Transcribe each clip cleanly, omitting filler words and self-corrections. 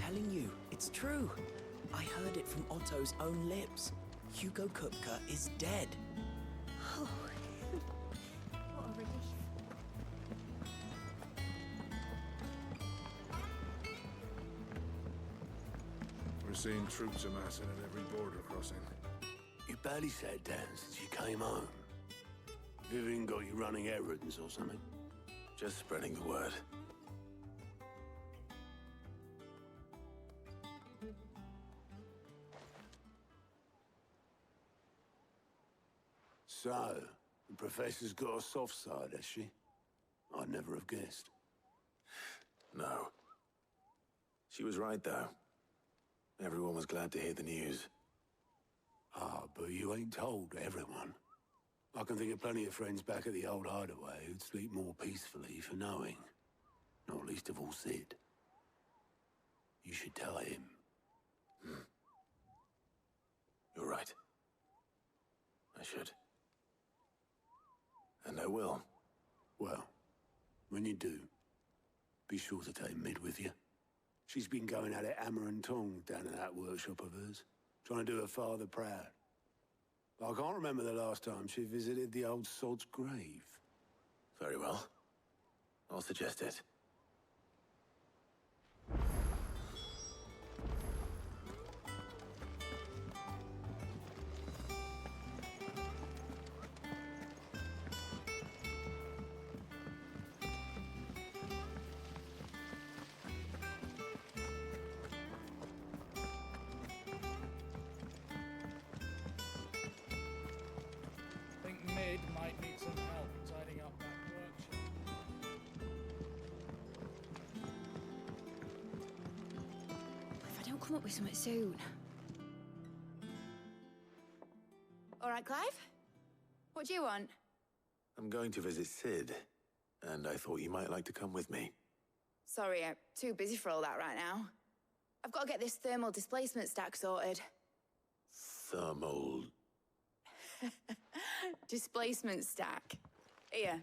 telling you, it's true. I heard it from Otto's own lips. Hugo Kupka is dead. Oh, what a relief. We're seeing troops amassing at every border crossing. You barely sat down since you came home. Vivian got you running errands or something? Just spreading the word. So, the professor's got a soft side, has she? I'd never have guessed. No. She was right, though. Everyone was glad to hear the news. Ah, but you ain't told everyone. I can think of plenty of friends back at the old hideaway who'd sleep more peacefully for knowing. Not least of all Sid. You should tell him. You're right. I should. And I will. Well, when you do, be sure to take Mid with you. She's been going at it hammer and tong down at that workshop of hers, trying to do her father proud. I can't remember the last time she visited the old sod's grave. Very well. I'll suggest it. I think Mid might need some help tidying up that workshop. If I don't come up with something soon. All right, Clive? What do you want? I'm going to visit Sid, and I thought you might like to come with me. Sorry, I'm too busy for all that right now. I've got to get this thermal displacement stack sorted. Thermal... Displacement stack. Here.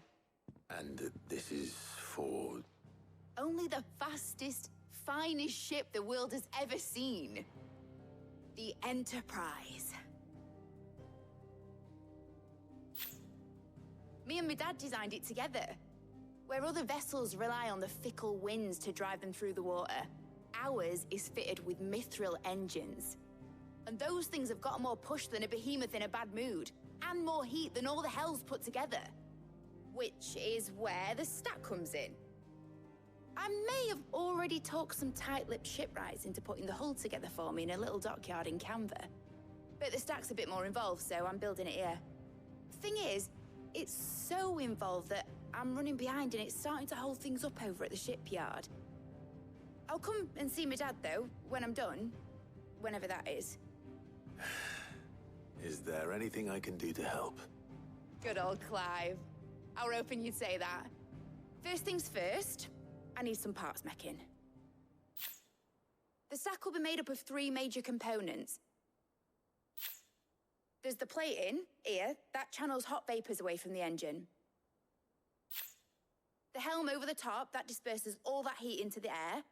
And this is for... Only the fastest, finest ship the world has ever seen. The Enterprise. Me and my dad designed it together. Where other vessels rely on the fickle winds to drive them through the water, ours is fitted with mithril engines. And those things have got more push than a behemoth in a bad mood, and more heat than all the hells put together. Which is where the stack comes in. I may have already talked some tight-lipped shipwrights into putting the hull together for me in a little dockyard in Canva. But the stack's a bit more involved, so I'm building it here. Thing is, it's so involved that I'm running behind and it's starting to hold things up over at the shipyard. I'll come and see my dad, though, when I'm done. Whenever that is. Is there anything I can do to help? Good old Clive. I were hoping you'd say that. First things first, I need some parts meching. The stack will be made up of 3 major components. There's the plating, here, that channels hot vapors away from the engine. The helm over the top, that disperses all that heat into the air.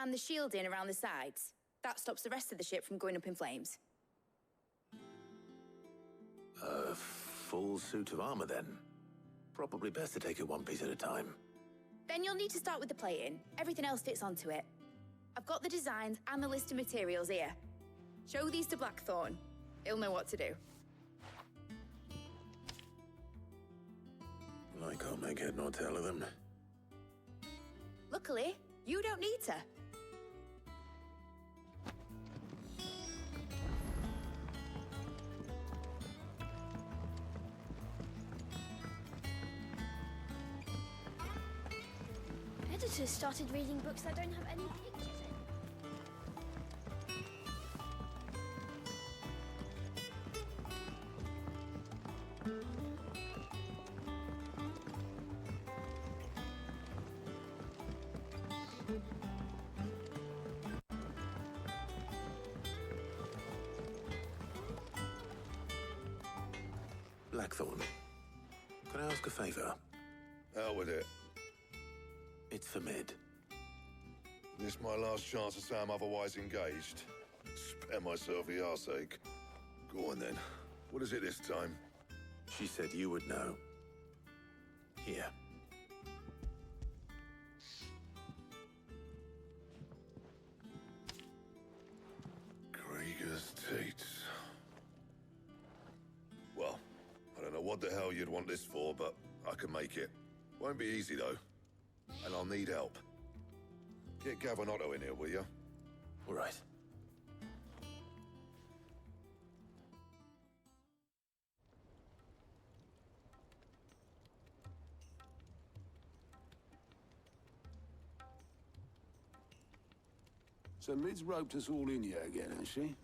And the shielding around the sides. That stops the rest of the ship from going up in flames. A full suit of armor, then. Probably best to take it one piece at a time. Then you'll need to start with the plating. Everything else fits onto it. I've got the designs and the list of materials here. Show these to Blackthorn. He'll know what to do. I can't make head nor tail of them. Luckily, you don't need to. Editors started reading books that don't have any pictures in. Blackthorn, can I ask a favor? Hell with it. It's for Mid. This my last chance to say I'm otherwise engaged. Spare myself the arseache. Go on then. What is it this time? She said you would know. Here. Krieger's Teats. Well, I don't know what the hell you'd want this for, but I can make it. Won't be easy, though. And I'll need help. Get Gav and Otto in here, will you? All right. So Mid's roped us all in here again, has she?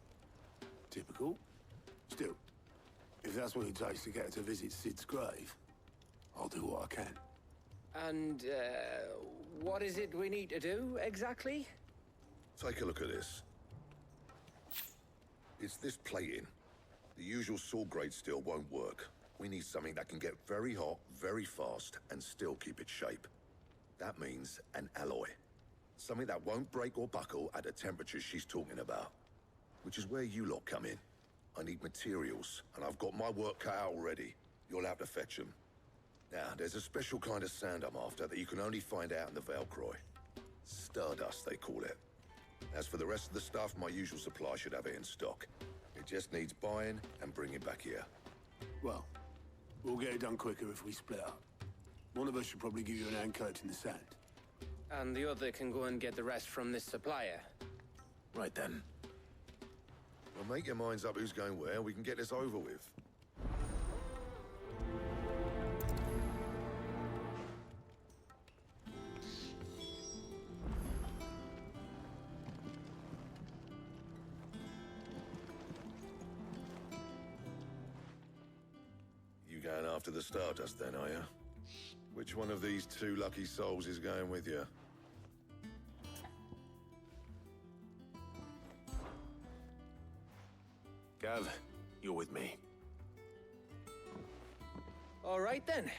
Typical. Still, if that's what it takes to get her to visit Sid's grave, I'll do what I can. And, what is it we need to do, exactly? Take a look at this. It's this plating. The usual saw grade steel won't work. We need something that can get very hot, very fast, and still keep its shape. That means an alloy. Something that won't break or buckle at the temperatures she's talking about. Which is where you lot come in. I need materials, and I've got my work cut out already. You'll have to fetch them. Now, there's a special kind of sand I'm after that you can only find out in the Velcroy. Stardust, they call it. As for the rest of the stuff, my usual supply should have it in stock. It just needs buying and bringing back here. Well, we'll get it done quicker if we split up. One of us should probably give you an hand collecting the sand. And the other can go and get the rest from this supplier. Right then. Well, make your minds up who's going where, and we can get this over with. You going after the Stardust then, are you? Which one of these two lucky souls is going with you? Gav, you're with me. All right, then.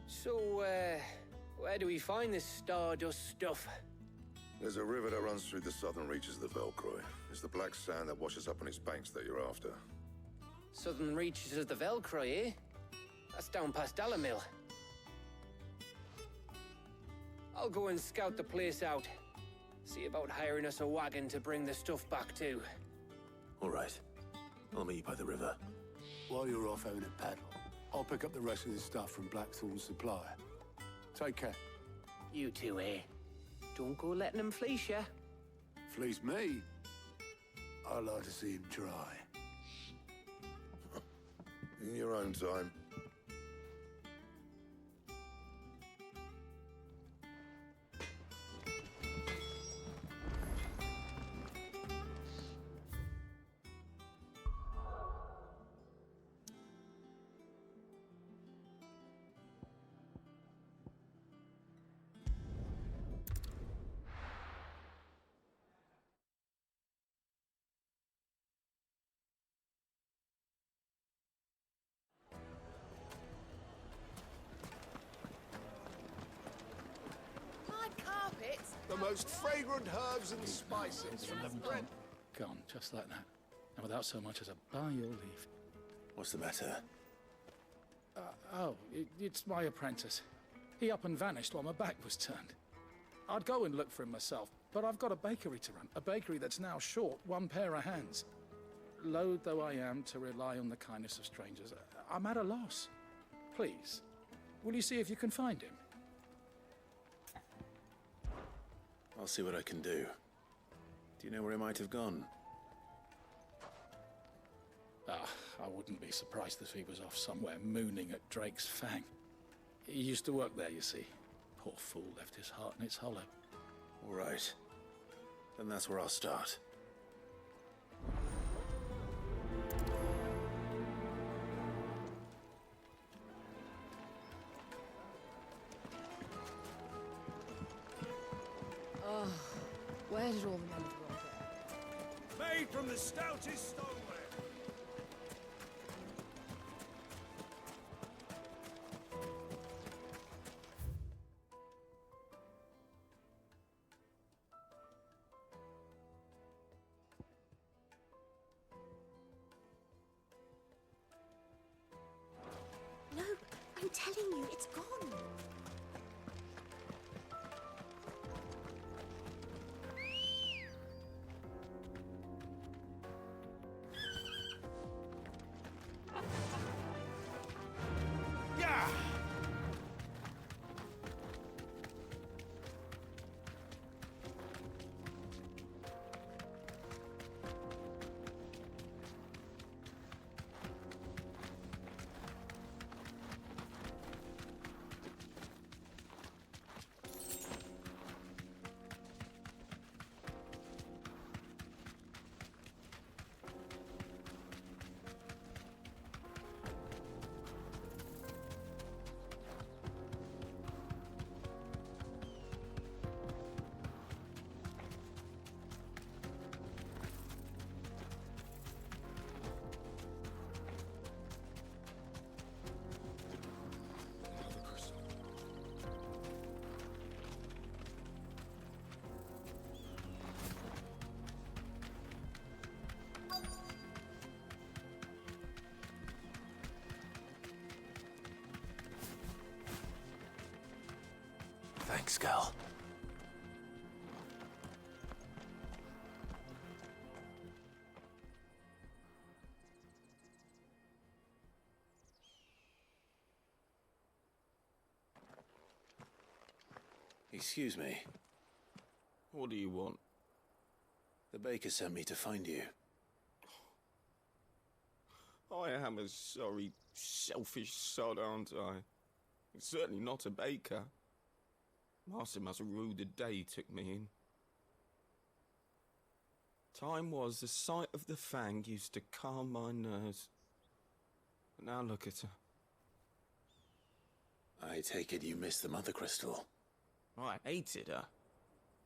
So, where do we find this Stardust stuff? There's a river that runs through the southern reaches of the Velcroy. It's the black sand that washes up on its banks that you're after. Southern reaches of the Velcroy, eh? That's down past Alamil. I'll go and scout the place out. See about hiring us a wagon to bring the stuff back to. All right. I'll meet you by the river. While you're off having a paddle, I'll pick up the rest of this stuff from Blackthorn's supplier. Take care. You two, eh? Don't go letting them fleece ya. Fleece me? I'd like to see him try. In your own time. The most fragrant herbs and spices from the bread. Gone, just like that. And without so much as a by your leave. What's the matter? It's my apprentice. He up and vanished while my back was turned. I'd go and look for him myself, but I've got a bakery to run. A bakery that's now short one pair of hands. Loath though I am to rely on the kindness of strangers, I'm at a loss. Please, will you see if you can find him? I'll see what I can do. Do you know where he might have gone? I wouldn't be surprised if he was off somewhere mooning at Drake's Fang. He used to work there, you see. Poor fool left his heart in its hollow. All right. Then that's where I'll start. Where did all the men of war go? Made from the stoutest stoneware. telling you, it's gone. Yeah! Thanks, girl. Excuse me. What do you want? The baker sent me to find you. I am a sorry, selfish sod, aren't I? Certainly not a baker. Master must have ruled the day he took me in. Time was the sight of the fang used to calm my nerves. But now look at her. I take it you missed the Mother Crystal. I hated her,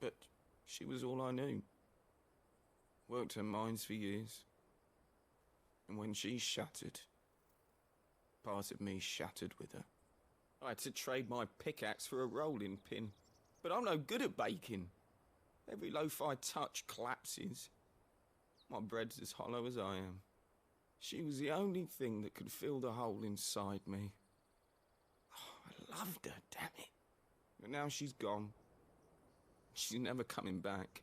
but she was all I knew. Worked her mines for years. And when she shattered, part of me shattered with her. I had to trade my pickaxe for a rolling pin, but I'm no good at baking. Every loaf I touch collapses. My bread's as hollow as I am. She was the only thing that could fill the hole inside me. Oh, I loved her, damn it. But now she's gone. She's never coming back.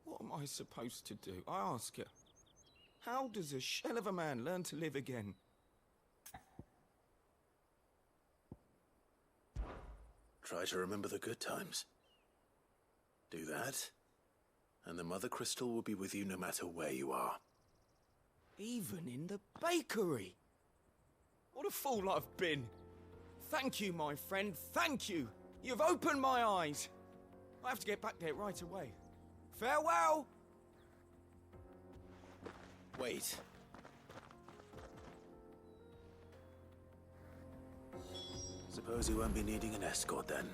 What am I supposed to do? I ask her. How does a shell of a man learn to live again? Try to remember the good times. Do that, and the Mother Crystal will be with you no matter where you are. Even in the bakery. What a fool I've been. Thank you, my friend, thank you. You've opened my eyes. I have to get back there right away. Farewell! Wait. Suppose you won't be needing an escort then.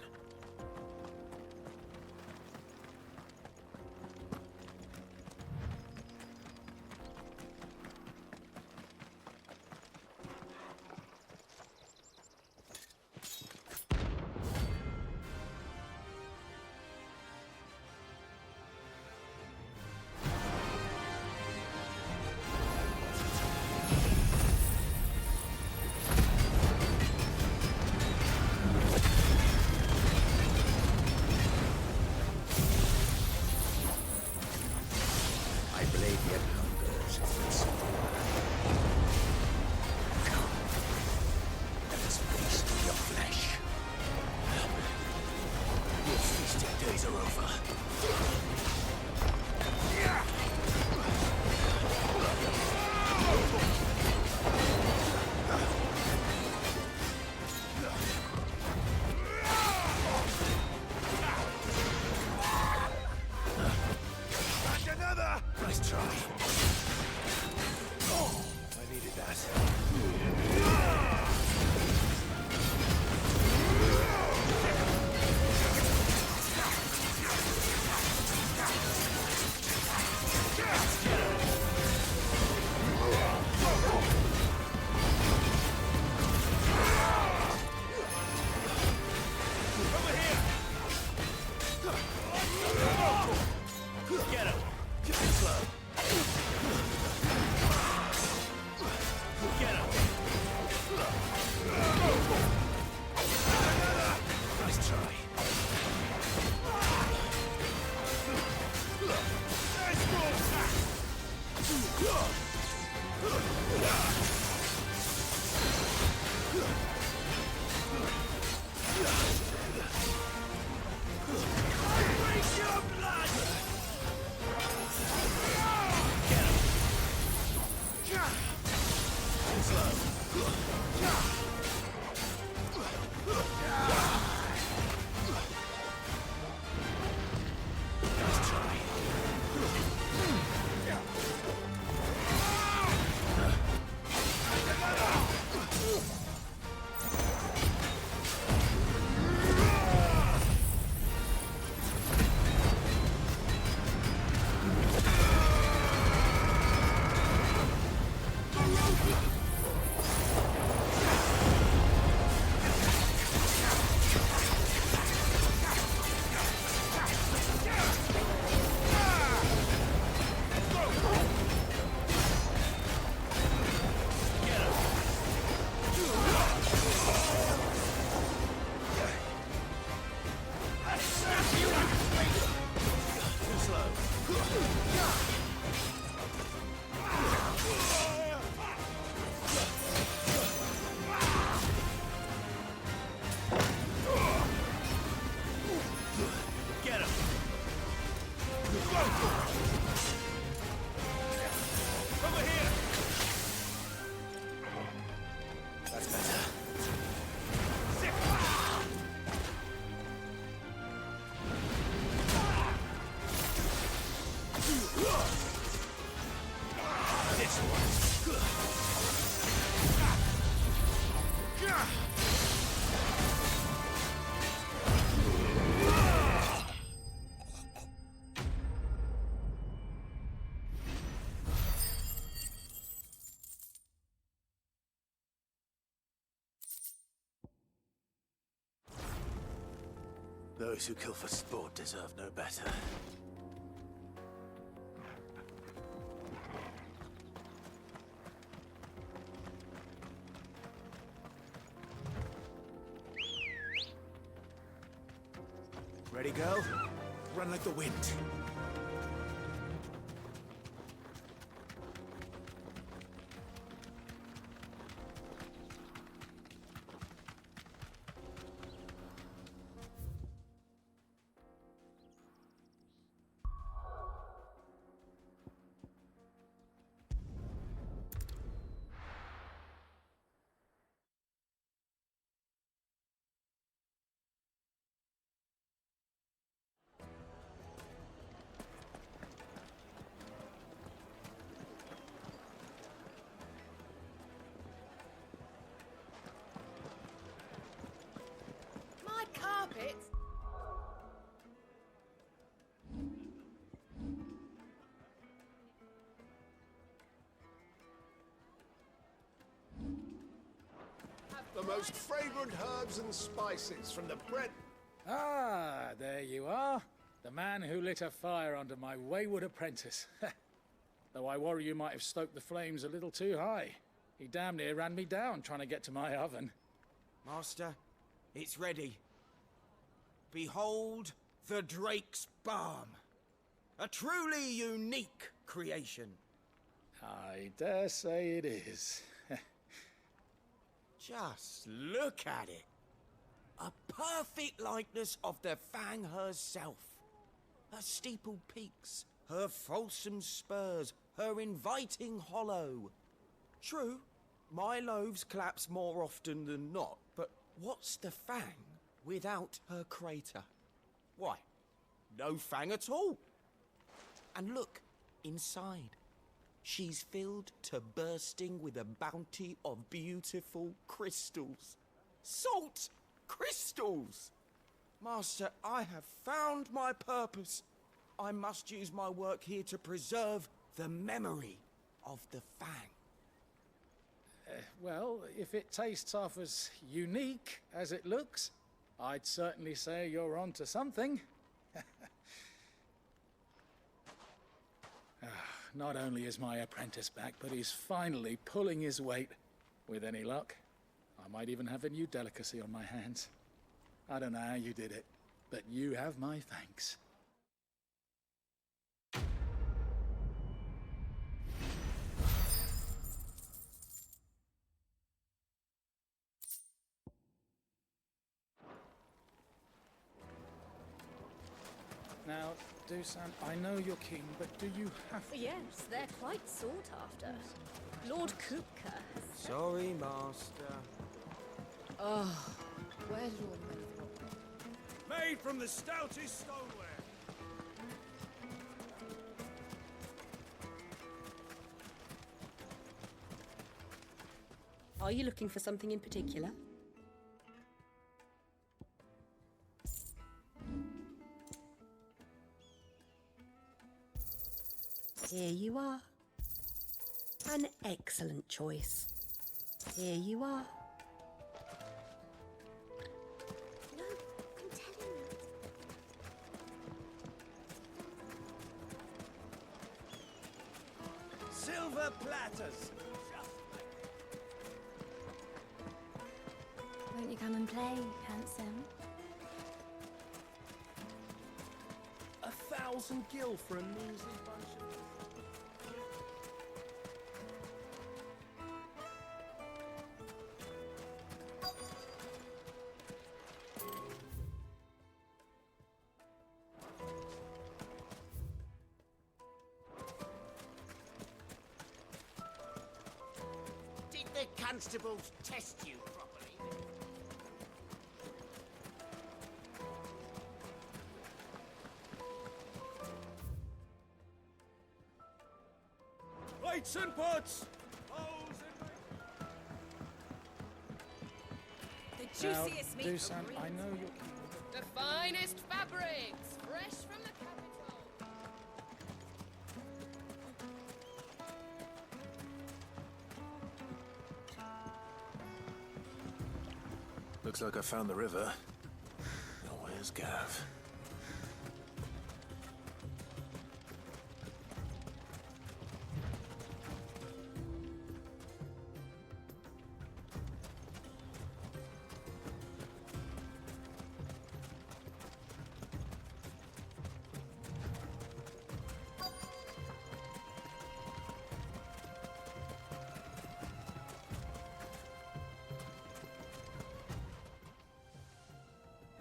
Over here! That's better. This one's good. Those who kill for sport deserve no better. Ready, girl? Run like the wind. My carpet? The most fragrant herbs and spices from the Brent. Ah, there you are. The man who lit a fire under my wayward apprentice. Though I worry you might have stoked the flames a little too high. He damn near ran me down trying to get to my oven. Master, it's ready. Behold the Drake's Balm. A truly unique creation. I dare say it is. Just look at it. A perfect likeness of the Fang herself. Her steepled peaks, her fulsome spurs, her inviting hollow. True, my loaves collapse more often than not, but what's the Fang without her crater? Why, no Fang at all. And look, inside. She's filled to bursting with a bounty of beautiful crystals. Salt crystals! Master, I have found my purpose. I must use my work here to preserve the memory of the Fang. Well, if it tastes half as unique as it looks, I'd certainly say you're onto something. Not only is my apprentice back, but he's finally pulling his weight. With any luck, I might even have a new delicacy on my hands. I don't know how you did it, but you have my thanks. Now, Dusan, I know you're keen, but do you have to? Yes, they're quite sought after. Lord Kupka has... Sorry, Master. Oh, where did all the men of the rock go? Made from the stoutest stoneware. Are you looking for something in particular? Here you are. An excellent choice. Here you are. No, I'm telling you. Silver platters. Won't you come and play, handsome? 1,000 gil for a measly bunch of... the constables test you properly? Plates and pots! The juiciest meat. Dusan, I know you're... The finest fabrics, fresh from the capital. Looks like I found the river. Now where's Gav?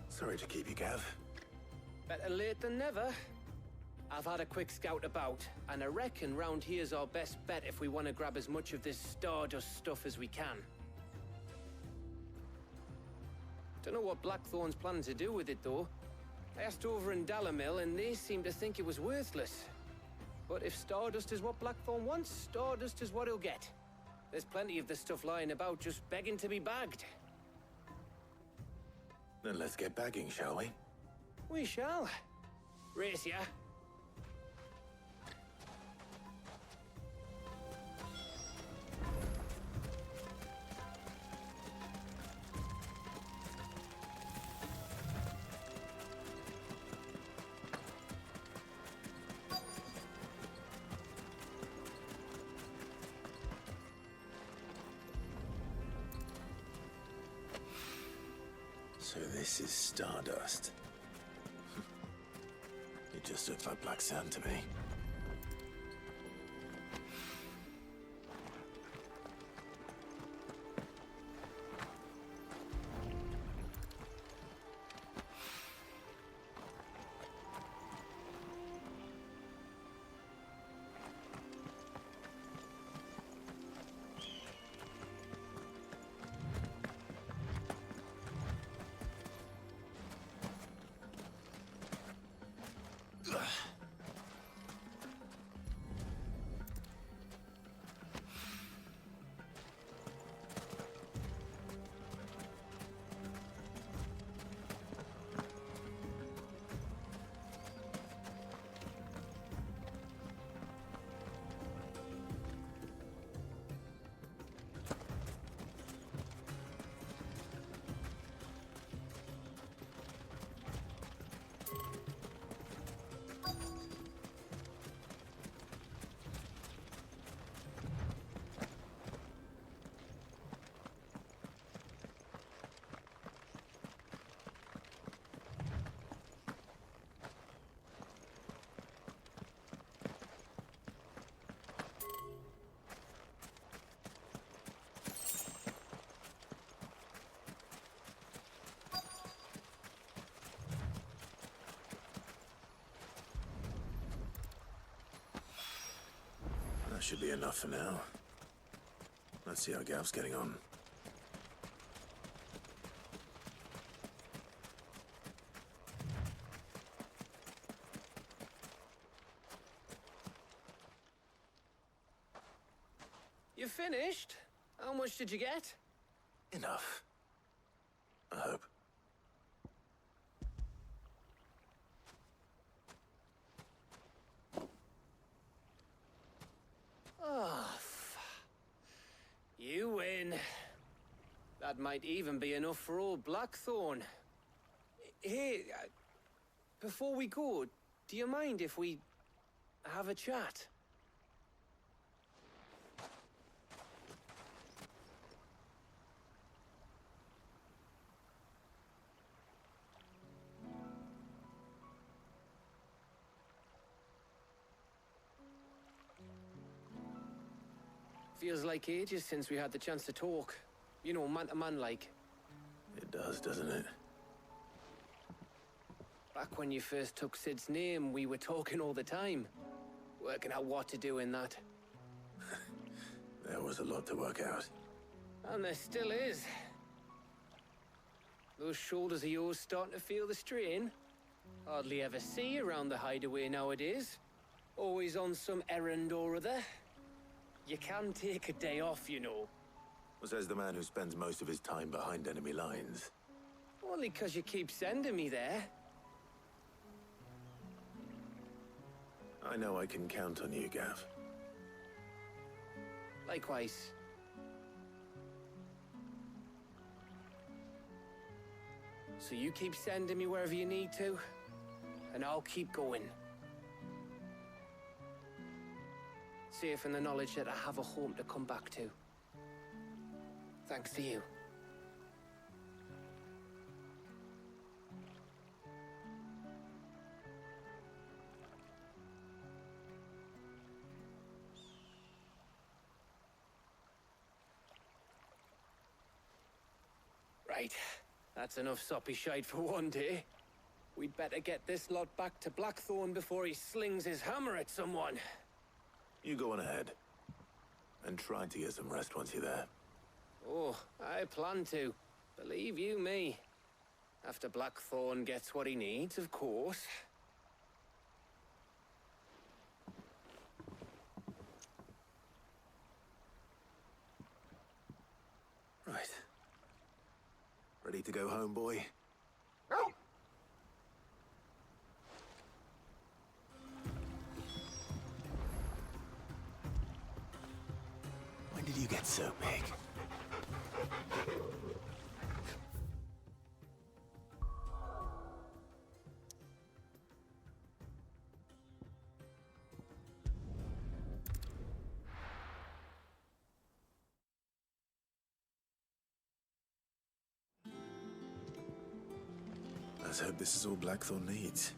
Sorry to keep you, Gav. Better late than never. I've had a quick scout about, and I reckon round here's our best bet if we want to grab as much of this Stardust stuff as we can. Don't know what Blackthorn's planning to do with it, though. I asked over in Dalamil, and they seem to think it was worthless. But if Stardust is what Blackthorn wants, Stardust is what he'll get. There's plenty of this stuff lying about, just begging to be bagged. Then let's get bagging, shall we? We shall. Race ya. So this is Stardust. It just looks like black sand to me. That should be enough for now. Let's see how Gav's getting on. You finished? How much did you get? Enough. I hope. Oh, you win. That might even be enough for old Blackthorn. Hey, before we go, do you mind if we have a chat? Feels like ages since we had the chance to talk. You know, man to man like. It does, doesn't it? Back when you first took Sid's name, we were talking all the time. Working out what to do in that. There was a lot to work out. And there still is. Those shoulders of yours starting to feel the strain? Hardly ever see you around the hideaway nowadays. Always on some errand or other. You can take a day off, you know. Says the man who spends most of his time behind enemy lines. Only 'cause you keep sending me there. I know I can count on you, Gav. Likewise. So you keep sending me wherever you need to, and I'll keep going. Safe in the knowledge that I have a home to come back to. Thanks to you. Right. That's enough soppy shite for one day. We'd better get this lot back to Blackthorn before he slings his hammer at someone. You go on ahead. And try to get some rest once you're there. Oh, I plan to. Believe you me. After Blackthorn gets what he needs, of course. Right. Ready to go home, boy? When did you get so big? Let's hope this is all Blackthorn needs.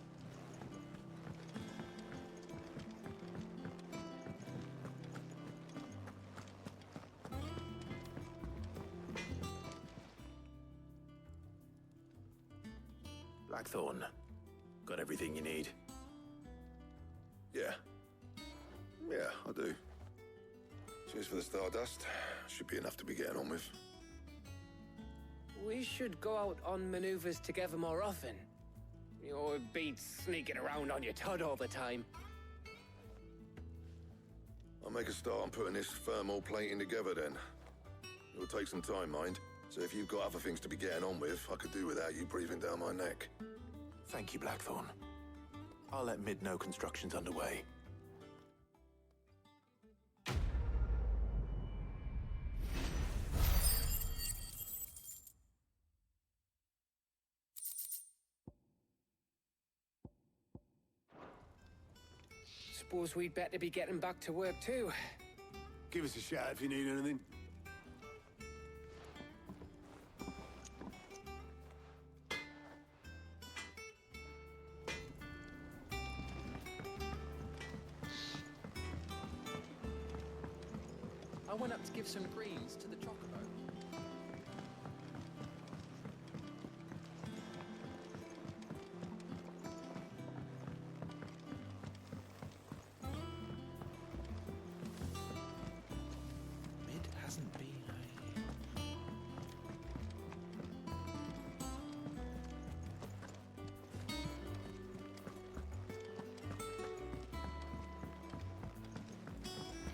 Blackthorn, got everything you need? Yeah. Yeah, I do. Cheers for the Stardust. Should be enough to be getting on with. We should go out on maneuvers together more often. You know, it beats sneaking around on your Todd all the time. I'll make a start on putting this thermal plating together then. It'll take some time, mind. So if you've got other things to be getting on with, I could do without you breathing down my neck. Thank you, Blackthorn. I'll let Mid know construction's underway. Suppose we'd better be getting back to work too. Give us a shout if you need anything. I went up to give some greens to the chocobo. Mid hasn't been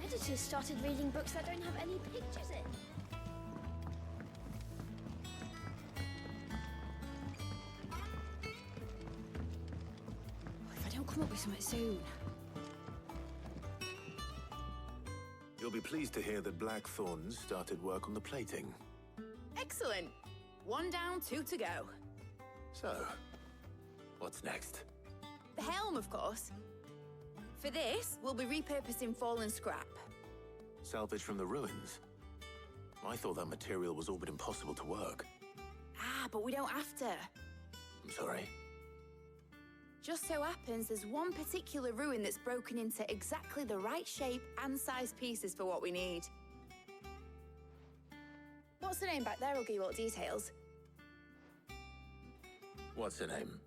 Editors started reading books that don't have any pictures in. If I don't come up with something soon. You'll be pleased to hear that Blackthorn started work on the plating. Excellent. One down, two to go. So, what's next? The helm, of course. For this, we'll be repurposing fallen scrap. Salvage from the ruins? I thought that material was all but impossible to work. Ah, but we don't have to. I'm sorry. Just so happens there's one particular ruin that's broken into exactly the right shape and size pieces for what we need. What's the name back there? I'll give you all the details. What's her name?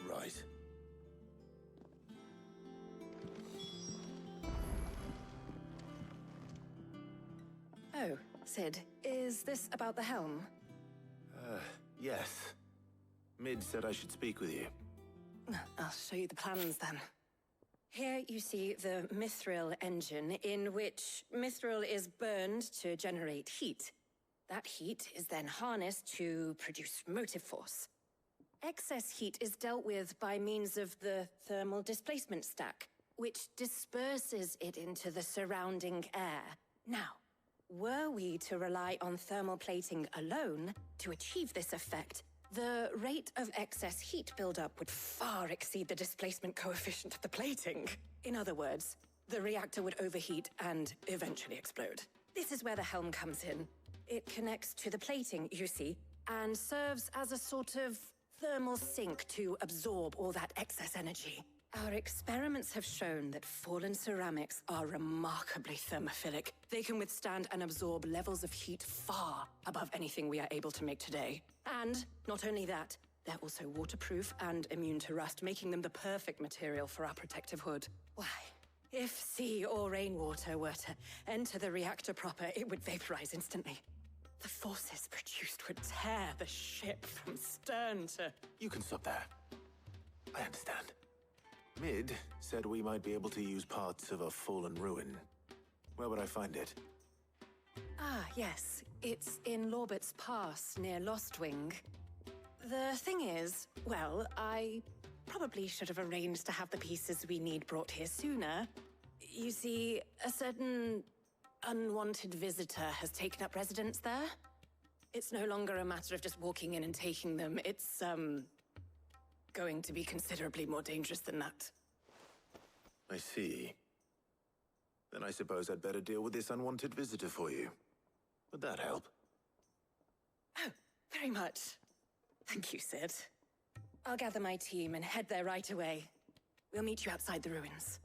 Right. Oh, Sid, is this about the helm? Yes. Mid said I should speak with you. I'll show you the plans then. Here you see the mithril engine, in which mithril is burned to generate heat. That heat is then harnessed to produce motive force. Excess heat is dealt with by means of the thermal displacement stack, which disperses it into the surrounding air. Now, were we to rely on thermal plating alone to achieve this effect, the rate of excess heat buildup would far exceed the displacement coefficient of the plating. In other words, the reactor would overheat and eventually explode. This is where the helm comes in. It connects to the plating, you see, and serves as a sort of thermal sink to absorb all that excess energy. Our experiments have shown that fallen ceramics are remarkably thermophilic. They can withstand and absorb levels of heat far above anything we are able to make today. And not only that, they're also waterproof and immune to rust, making them the perfect material for our protective hood. Why, if sea or rainwater were to enter the reactor proper, it would vaporize instantly. The forces produced would tear the ship from stern to... You can stop there. I understand. Mid said we might be able to use parts of a fallen ruin. Where would I find it? Ah, yes. It's in Lorbert's Pass, near Lostwing. The thing is, well, I probably should have arranged to have the pieces we need brought here sooner. You see, a certain unwanted visitor has taken up residence there. It's no longer a matter of just walking in and taking them. It's, going to be considerably more dangerous than that. I see. Then I suppose I'd better deal with this unwanted visitor for you. Would that help? Oh, very much. Thank you, Sid. I'll gather my team and head there right away. We'll meet you outside the ruins.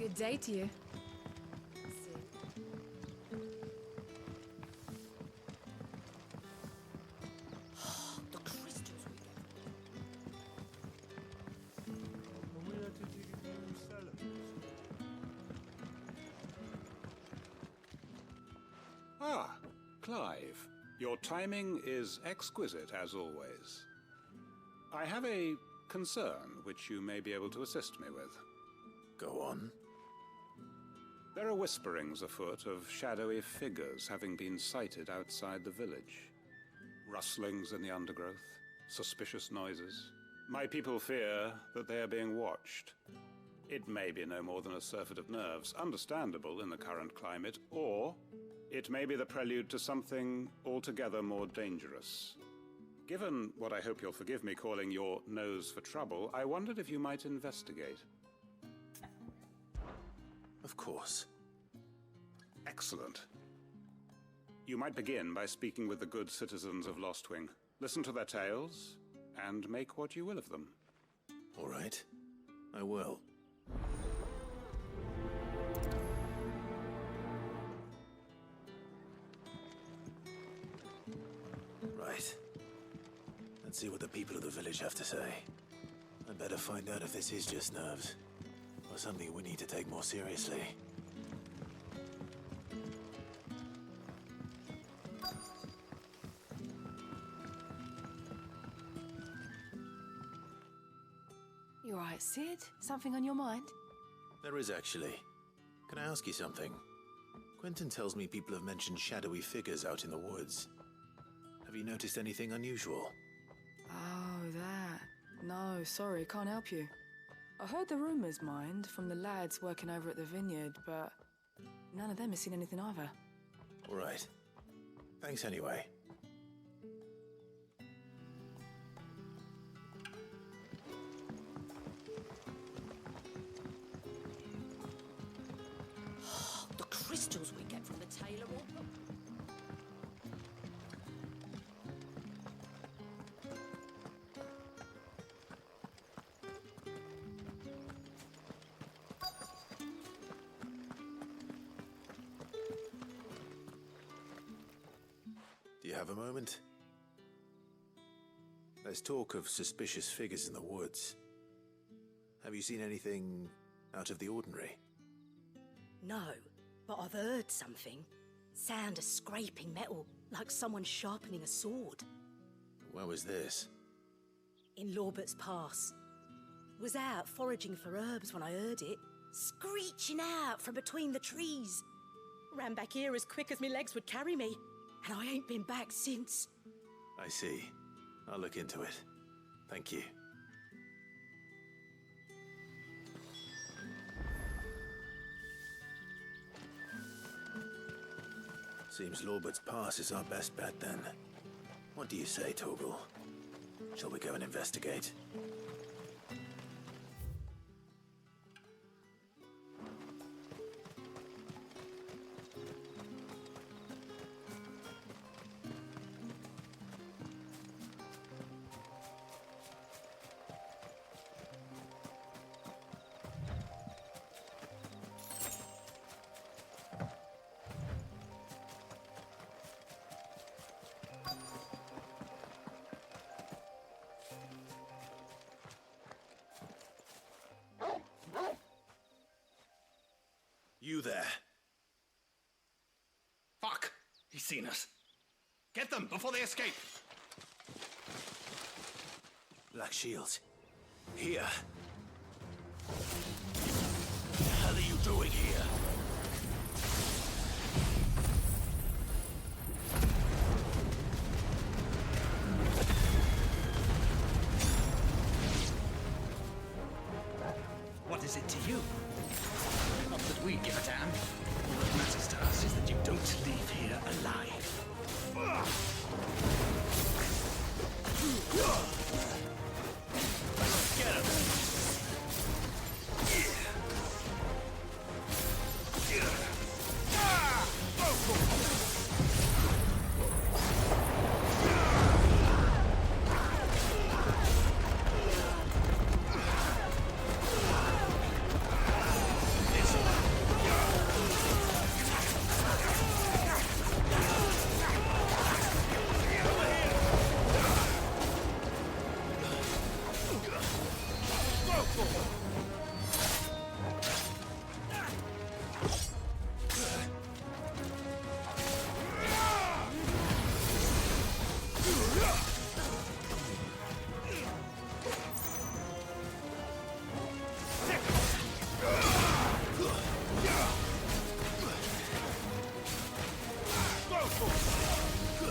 Good day to you. The crystals we Ah, Clive. Your timing is exquisite, as always. I have a concern which you may be able to assist me with. Go on. There are whisperings afoot of shadowy figures having been sighted outside the village. Rustlings in the undergrowth, suspicious noises. My people fear that they are being watched. It may be no more than a surfeit of nerves, understandable in the current climate, or it may be the prelude to something altogether more dangerous. Given what I hope you'll forgive me calling your nose for trouble, I wondered if you might investigate. Of course. Excellent. You might begin by speaking with the good citizens of Lostwing. Listen to their tales, and make what you will of them. All right. I will. Right. Let's see what the people of the village have to say. I'd better find out if this is just nerves, or something we need to take more seriously. You all right, Sid? Something on your mind? There is actually. Can I ask you something? Quentin tells me people have mentioned shadowy figures out in the woods. Have you noticed anything unusual? Oh, that. No, sorry, can't help you. I heard the rumours, mind, from the lads working over at the vineyard, but none of them has seen anything either. All right. Thanks anyway. The crystals we get from the tailor will... Do you have a moment? There's talk of suspicious figures in the woods. Have you seen anything out of the ordinary? No, but I've heard something. Sound of scraping metal, like someone sharpening a sword. Where was this? In Lorbert's Pass. Was out foraging for herbs when I heard it, screeching out from between the trees. Ran back here as quick as my legs would carry me, and I ain't been back since. I see. I'll look into it. Thank you. Seems Lorbert's Pass is our best bet then. What do you say, Torgal? Shall we go and investigate? You there. Fuck! He's seen us. Get them before they escape! Black Shields. Here. What the hell are you doing here? What is it to you? Not that we give a damn. All that matters to us is that you don't leave here alive. Get him!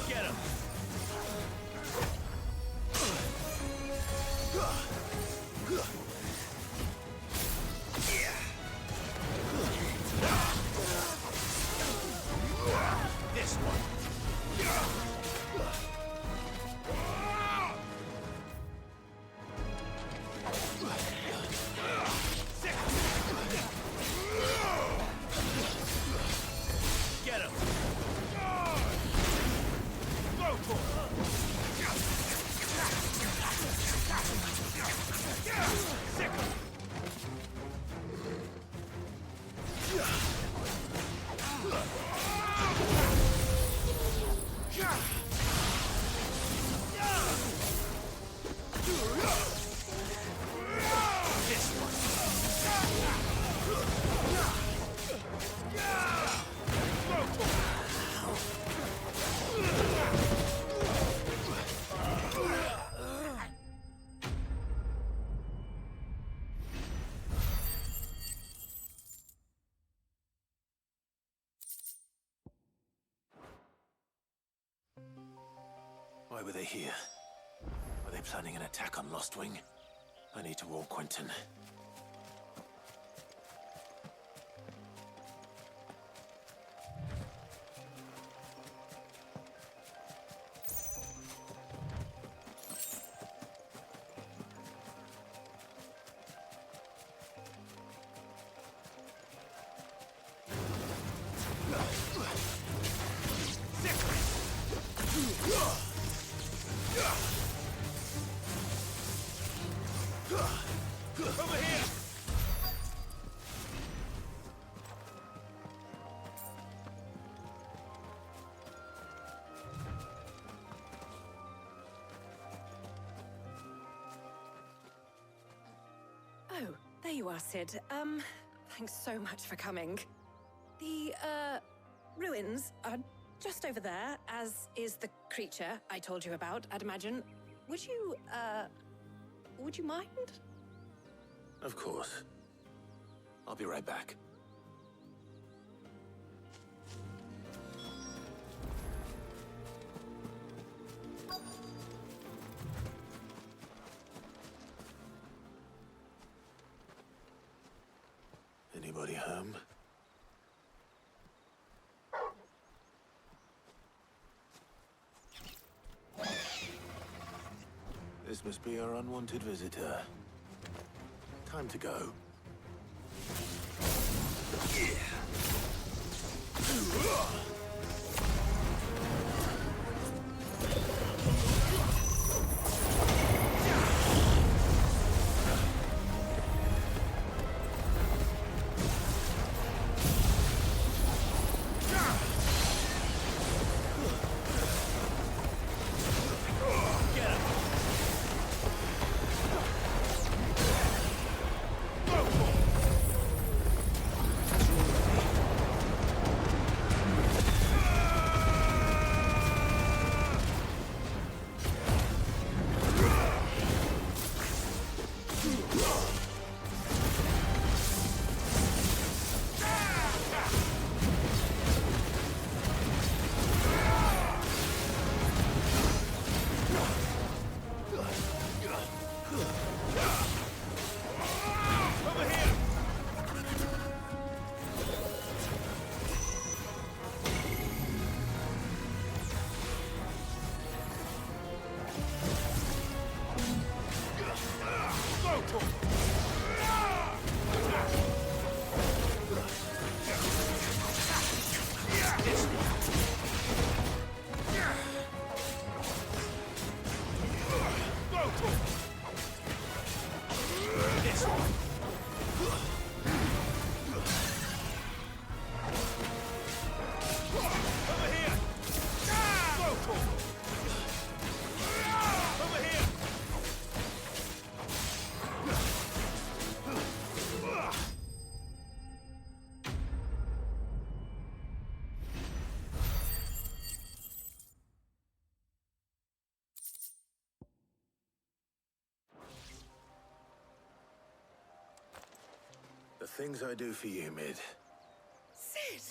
Get him! This one. Get him! Go for Why were they here? Were they planning an attack on Lostwing? I need to warn Quentin. Over here! Oh, there you are, Sid. Thanks so much for coming. The, ruins are just over there, as is the creature I told you about, I'd imagine. Would you mind? Of course. I'll be right back. Anybody home? This must be our unwanted visitor. Time to go. The things I do for you, Mid. Sid!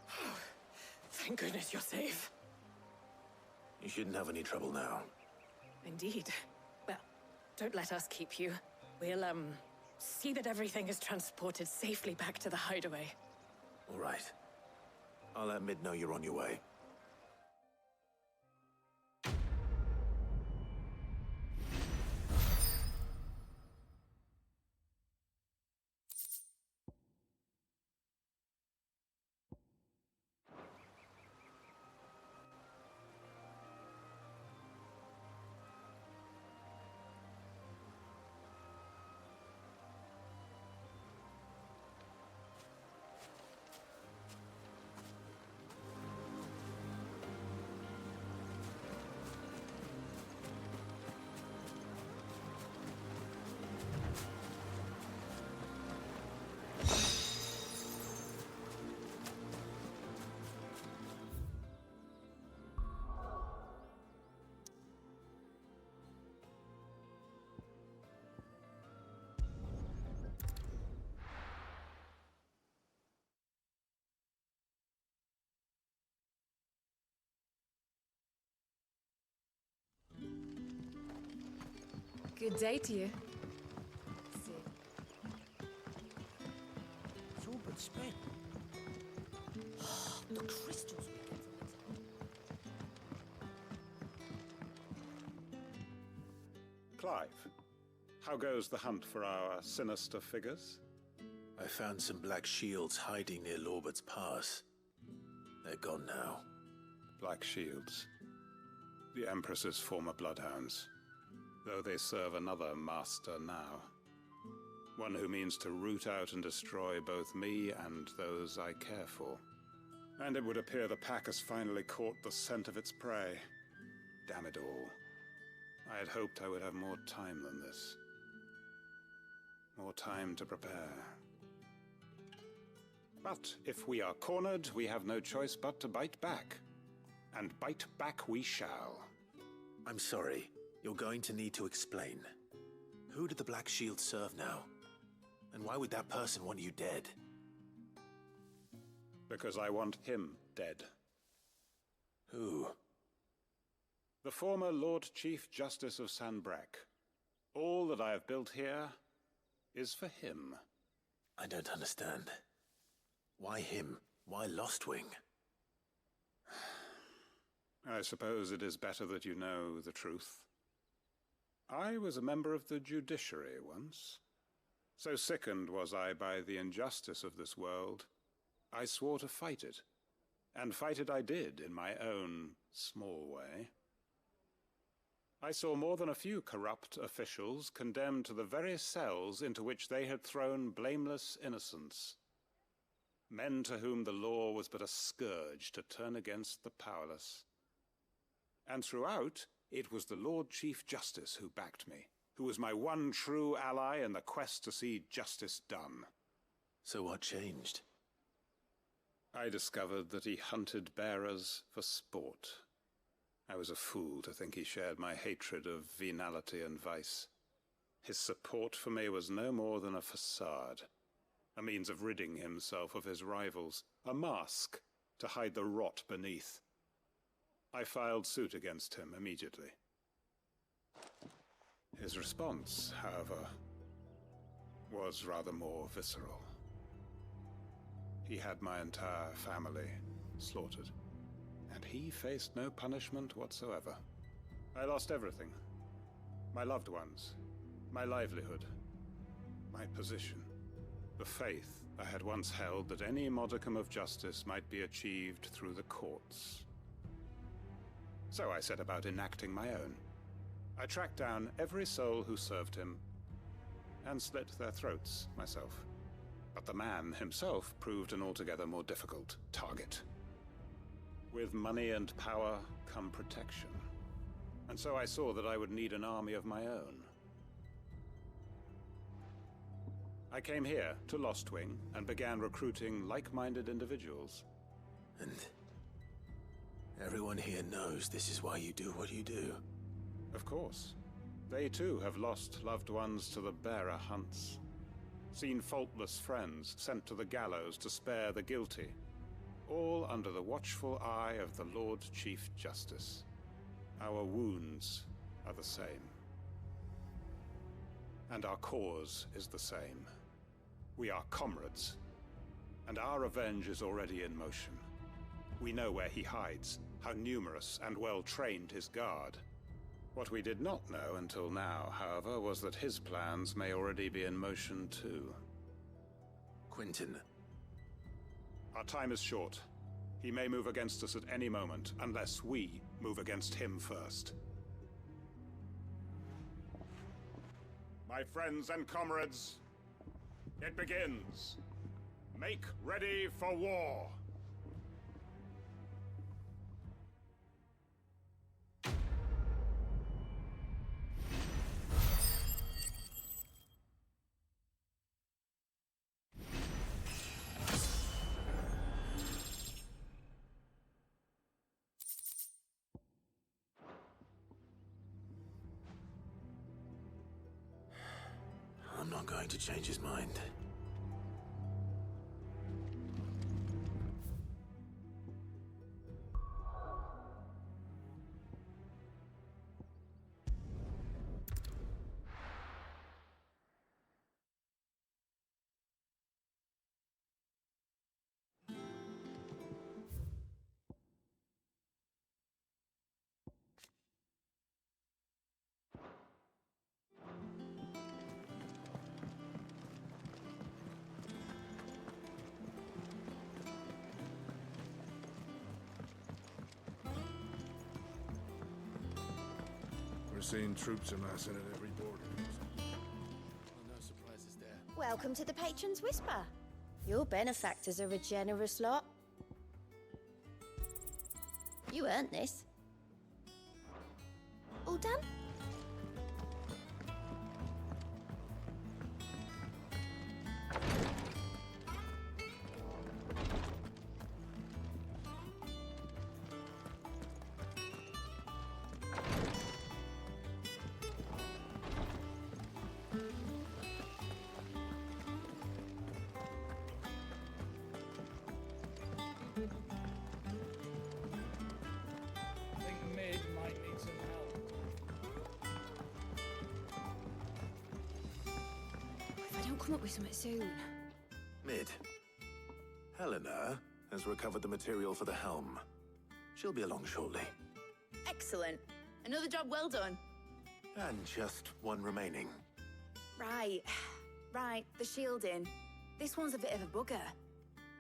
Oh, thank goodness you're safe. You shouldn't have any trouble now. Indeed. Well, don't let us keep you. We'll, see that everything is transported safely back to the hideaway. All right. I'll let Mid know you're on your way. Good day to you. It's all but spent. The crystals we get from it. Clive, how goes the hunt for our sinister figures? I found some black shields hiding near Lorbert's Pass. They're gone now. Black Shields. The Empress's former bloodhounds. Though they serve another master now. One who means to root out and destroy both me and those I care for. And it would appear the pack has finally caught the scent of its prey. Damn it all. I had hoped I would have more time than this. More time to prepare. But if we are cornered, we have no choice but to bite back. And bite back we shall. I'm sorry. You're going to need to explain. Who did the Black Shield serve now? And why would that person want you dead? Because I want him dead. Who? The former Lord Chief Justice of Sanbreque. All that I have built here is for him. I don't understand. Why him? Why Lostwing? I suppose it is better that you know the truth. I was a member of the judiciary once. So sickened was I by the injustice of this world, I swore to fight it. And fight it I did, in my own small way. I saw more than a few corrupt officials condemned to the very cells into which they had thrown blameless innocents. Men to whom the law was but a scourge to turn against the powerless. And throughout, it was the Lord Chief Justice who backed me, who was my one true ally in the quest to see justice done. So what changed? I discovered that he hunted bearers for sport. I was a fool to think he shared my hatred of venality and vice. His support for me was no more than a facade, a means of ridding himself of his rivals, a mask to hide the rot beneath. I filed suit against him immediately. His response, however, was rather more visceral. He had my entire family slaughtered, and he faced no punishment whatsoever. I lost everything. My loved ones, my livelihood, my position, the faith I had once held that any modicum of justice might be achieved through the courts. So I set about enacting my own. I tracked down every soul who served him, and slit their throats myself. But the man himself proved an altogether more difficult target. With money and power come protection. And so I saw that I would need an army of my own. I came here to Lostwing and began recruiting like-minded individuals. And everyone here knows this is why you do what you do. Of course. They too have lost loved ones to the bearer hunts. Seen faultless friends sent to the gallows to spare the guilty. All under the watchful eye of the Lord Chief Justice. Our wounds are the same. And our cause is the same. We are comrades. And our revenge is already in motion. We know where he hides, how numerous and well-trained his guard. What we did not know until now, however, was that his plans may already be in motion too. Quentin. Our time is short. He may move against us at any moment, unless we move against him first. My friends and comrades, it begins. Make ready for war. I'm not going to change his mind. We're seeing troops amassing at every border. No surprises there. Welcome to the Patron's Whisper. Your benefactors are a generous lot. You earned this. All done? I think Mid might need some help. If I don't come up with something soon. Mid. Helena has recovered the material for the helm. She'll be along shortly. Excellent. Another job well done. And just one remaining. Right. Right, the shielding. This one's a bit of a bugger.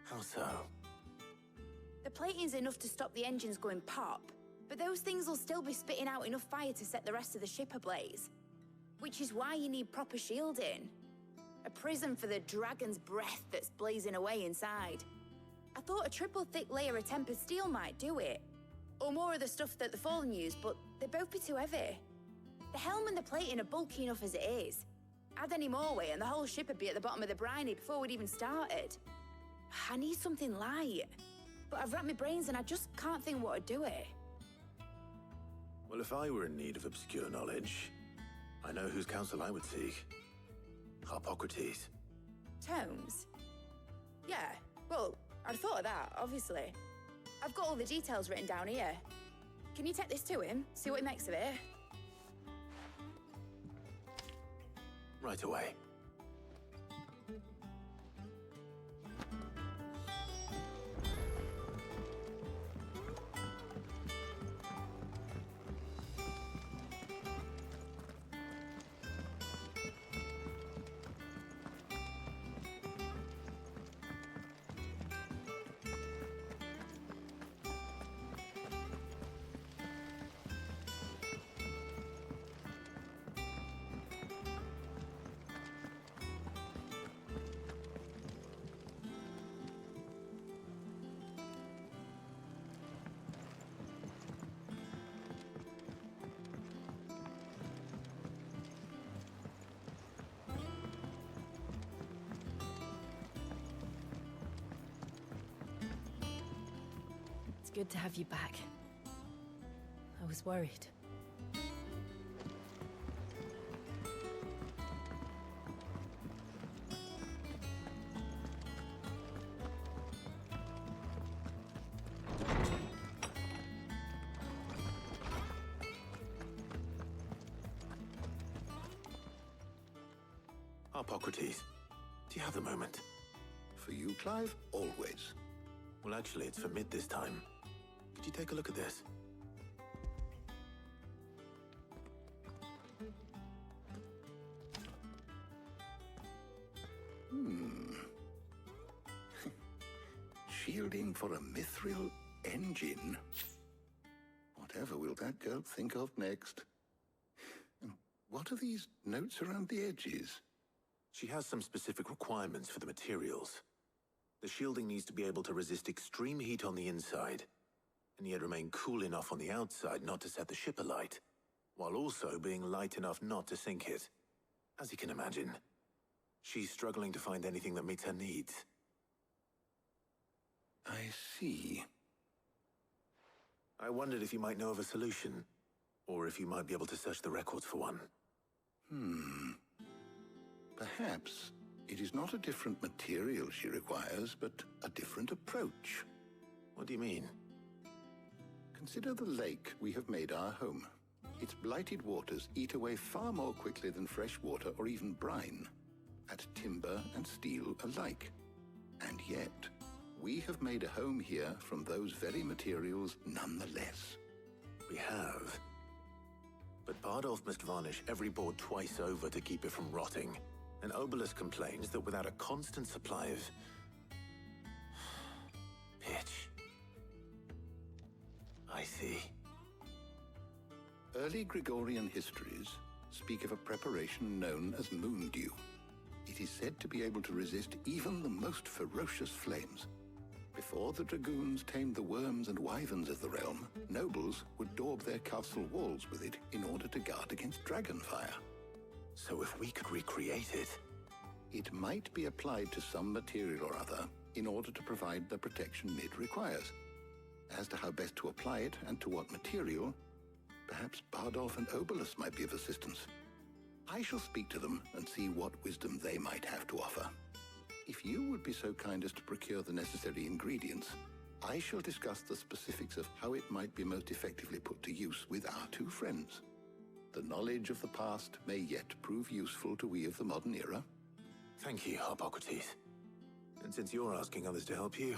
How so? The plating's enough to stop the engines going pop, but those things will still be spitting out enough fire to set the rest of the ship ablaze. Which is why you need proper shielding. A prison for the dragon's breath that's blazing away inside. I thought a triple thick layer of tempered steel might do it. Or more of the stuff that the Fallen use, but they'd both be too heavy. The helm and the plating are bulky enough as it is. Add any more weight and the whole ship would be at the bottom of the briny before we'd even started. I need something light. But I've racked my brains and I just can't think what would do it. Well, if I were in need of obscure knowledge, I know whose counsel I would seek. Harpocrates. Tomes? Yeah, well, I'd thought of that, obviously. I've got all the details written down here. Can you take this to him, see what he makes of it? Right away. Good to have you back. I was worried. Harpocrates, do you have the moment? For you, Clive, always. Well, actually, it's for Mid this time. Could you take a look at this? Shielding for a mithril engine. Whatever will that girl think of next? And what are these notes around the edges? She has some specific requirements for the materials. The shielding needs to be able to resist extreme heat on the inside, and yet remain cool enough on the outside not to set the ship alight, while also being light enough not to sink it. As you can imagine, she's struggling to find anything that meets her needs. I see. I wondered if you might know of a solution, or if you might be able to search the records for one. Perhaps it is not a different material she requires, but a different approach. What do you mean? Consider the lake we have made our home. Its blighted waters eat away far more quickly than fresh water or even brine, at timber and steel alike. And yet, we have made a home here from those very materials nonetheless. We have. But Bardolph must varnish every board twice over to keep it from rotting. And Obelisk complains that without a constant supply of pitch. I see. Early Gregorian histories speak of a preparation known as moon dew. It is said to be able to resist even the most ferocious flames. Before the dragoons tamed the worms and wyverns of the realm, nobles would daub their castle walls with it in order to guard against dragon fire. So if we could recreate it... It might be applied to some material or other in order to provide the protection it requires. As to how best to apply it and to what material, perhaps Bardolph and Obolus might be of assistance. I shall speak to them and see what wisdom they might have to offer. If you would be so kind as to procure the necessary ingredients, I shall discuss the specifics of how it might be most effectively put to use with our two friends. The knowledge of the past may yet prove useful to we of the modern era. Thank you, Hippocrates. And since you're asking others to help you,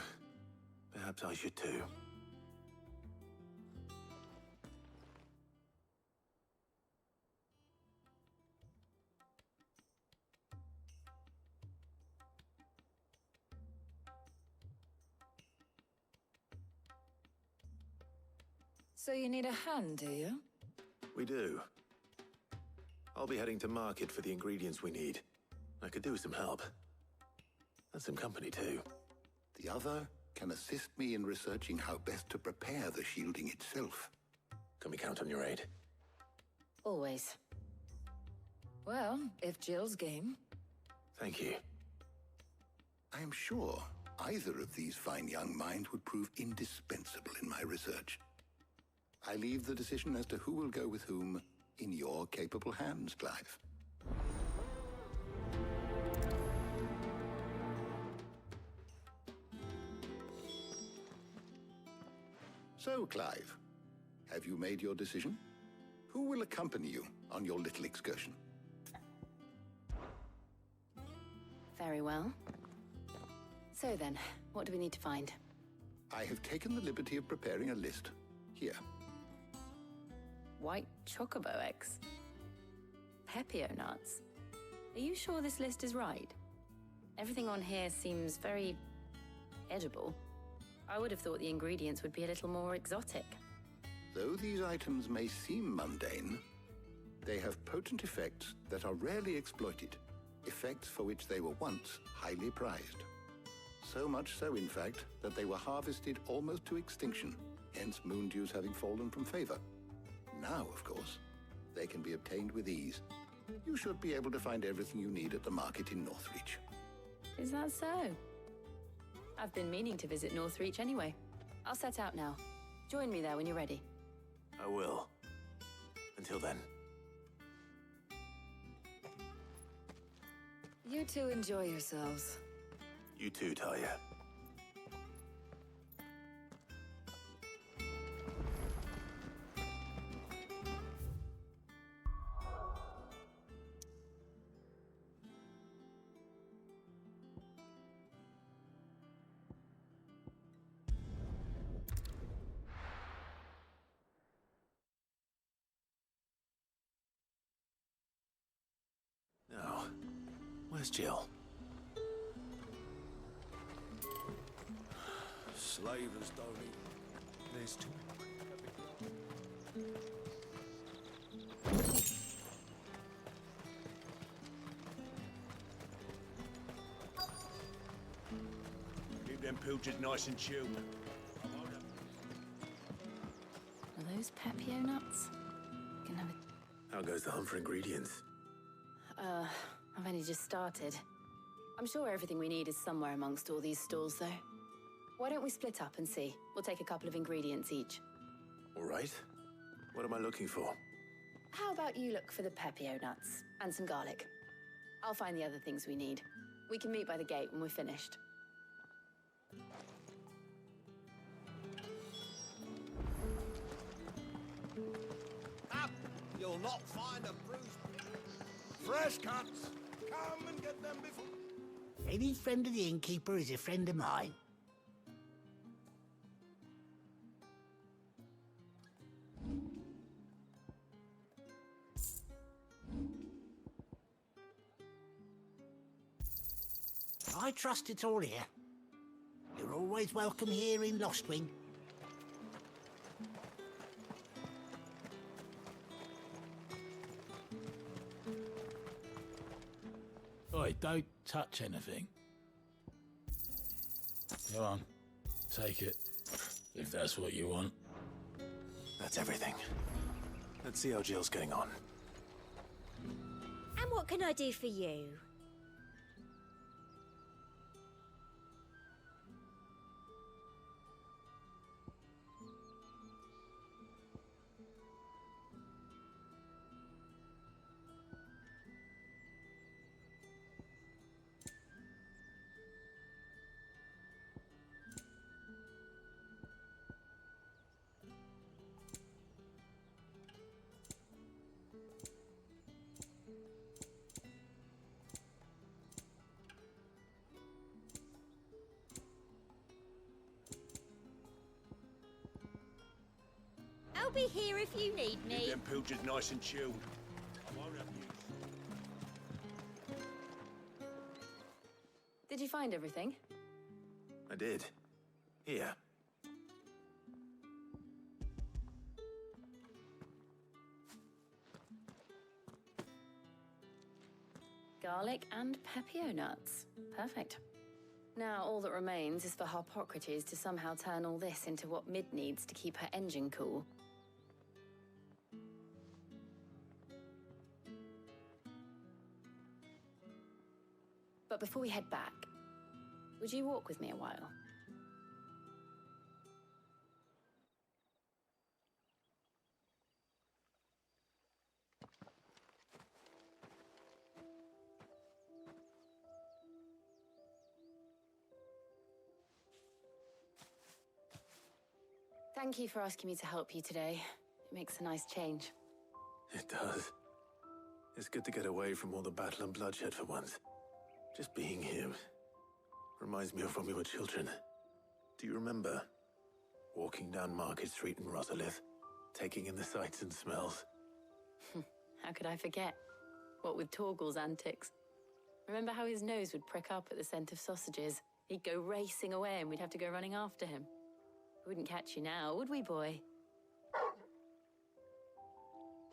perhaps I should too. So you need a hand, do you? We do. I'll be heading to market for the ingredients we need. I could do with some help. And some company, too. The other can assist me in researching how best to prepare the shielding itself. Can we count on your aid? Always. Well, if Jill's game. Thank you. I am sure either of these fine young minds would prove indispensable in my research. I leave the decision as to who will go with whom in your capable hands, Clive. So, Clive, have you made your decision? Who will accompany you on your little excursion? Very well. So then, what do we need to find? I have taken the liberty of preparing a list. Here. White chocobo eggs. Pepio nuts. Are you sure this list is right? Everything on here seems very edible. I would have thought the ingredients would be a little more exotic. Though these items may seem mundane, they have potent effects that are rarely exploited, effects for which they were once highly prized. So much so, in fact, that they were harvested almost to extinction, hence moon dews having fallen from favor. Now, of course, they can be obtained with ease. You should be able to find everything you need at the market in Northreach. Is that so? I've been meaning to visit Northreach anyway. I'll set out now. Join me there when you're ready. I will. Until then. You two enjoy yourselves. You too, Talia. Now, where's Jill? Slavers don't eat. There's too Keep them pilchers nice and chilled. Are those Pepio nuts? Can have How goes the hunt for ingredients? I've only just started. I'm sure everything we need is somewhere amongst all these stalls, though. Why don't we split up and see? We'll take a couple of ingredients each. All right. What am I looking for? How about you look for the Pepio nuts and some garlic? I'll find the other things we need. We can meet by the gate when we're finished. Up! You'll not find a bruised pig. Fresh cuts! Come and get them before... Any friend of the innkeeper is a friend of mine. I trust it's all here. You're always welcome here in Lostwing. Oi, don't touch anything. Go on, take it, if that's what you want. That's everything. Let's see how Jill's getting on. And what can I do for you? I'll be here if you need me. Keep them pilgers nice and chilled. I won't have you. Did you find everything? I did. Here. Garlic and pepio nuts. Perfect. Now all that remains is for Harpocrates to somehow turn all this into what Mid needs to keep her engine cool. But before we head back, would you walk with me a while? Thank you for asking me to help you today. It makes a nice change. It does. It's good to get away from all the battle and bloodshed for once. Just being here reminds me of when we were children. Do you remember? Walking down Market Street in Rosalith, taking in the sights and smells. How could I forget? What with Torgal's antics. Remember how his nose would prick up at the scent of sausages? He'd go racing away and we'd have to go running after him. We wouldn't catch you now, would we, boy?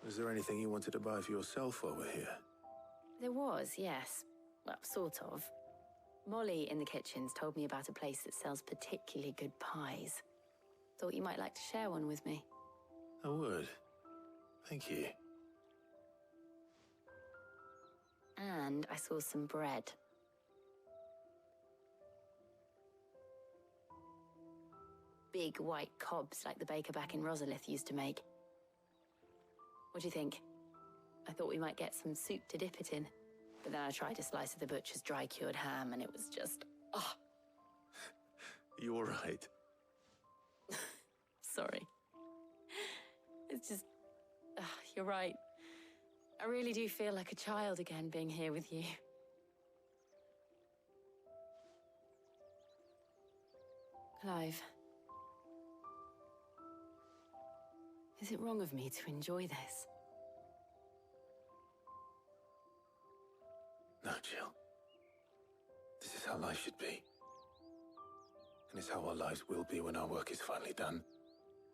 Was there anything you wanted to buy for yourself while we're here? There was, yes. Well, sort of. Molly in the kitchens told me about a place that sells particularly good pies. Thought you might like to share one with me. I would. Thank you. And I saw some bread. Big white cobs like the baker back in Rosalith used to make. What do you think? I thought we might get some soup to dip it in. But then I tried a slice of the butcher's dry-cured ham and it was just... oh. You all right? Sorry. It's just... you're right. I really do feel like a child again being here with you. Clive. Is it wrong of me to enjoy this? No, Jill. This is how life should be. And it's how our lives will be when our work is finally done.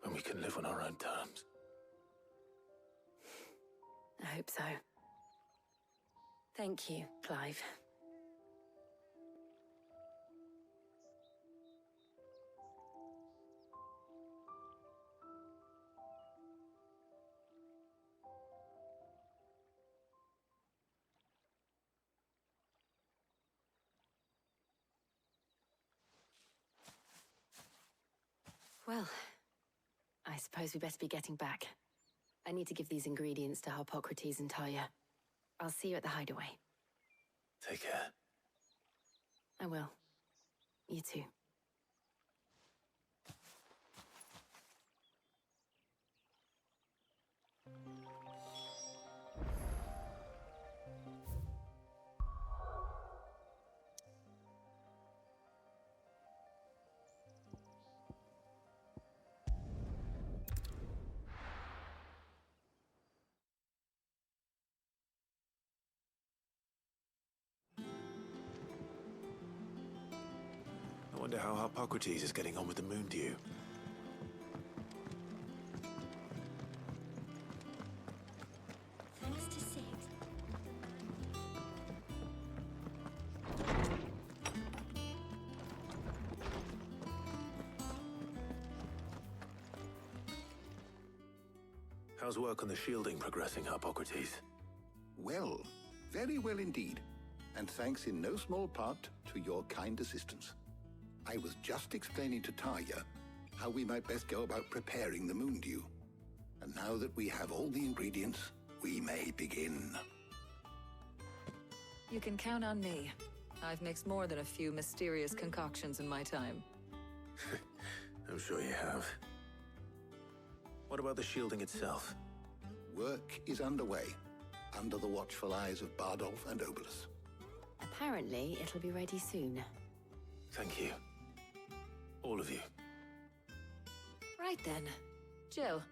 When we can live on our own terms. I hope so. Thank you, Clive. Well, I suppose we better be getting back. I need to give these ingredients to Harpocrates and Talia. I'll see you at the hideaway. Take care. I will. You too. I wonder how Harpocrates is getting on with the moon dew. Thanks to Sid. How's work on the shielding progressing, Hippocrates? Well, very well indeed. And thanks in no small part to your kind assistance. I was just explaining to Tarja how we might best go about preparing the moon dew. And now that we have all the ingredients, we may begin. You can count on me. I've mixed more than a few mysterious concoctions in my time. I'm sure you have. What about the shielding itself? Work is underway, under the watchful eyes of Bardolph and Obolus. Apparently, it'll be ready soon. Thank you. All of you. Right then. Jill,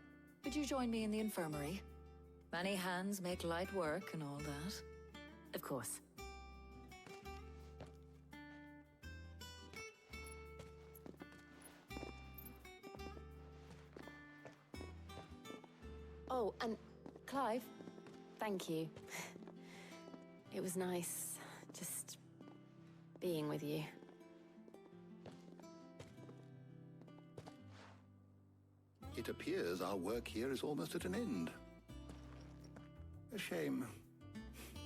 would you join me in the infirmary? Many hands make light work and all that. Of course. Oh, and Clive, thank you. It was nice just being with you. It appears our work here is almost at an end. A shame.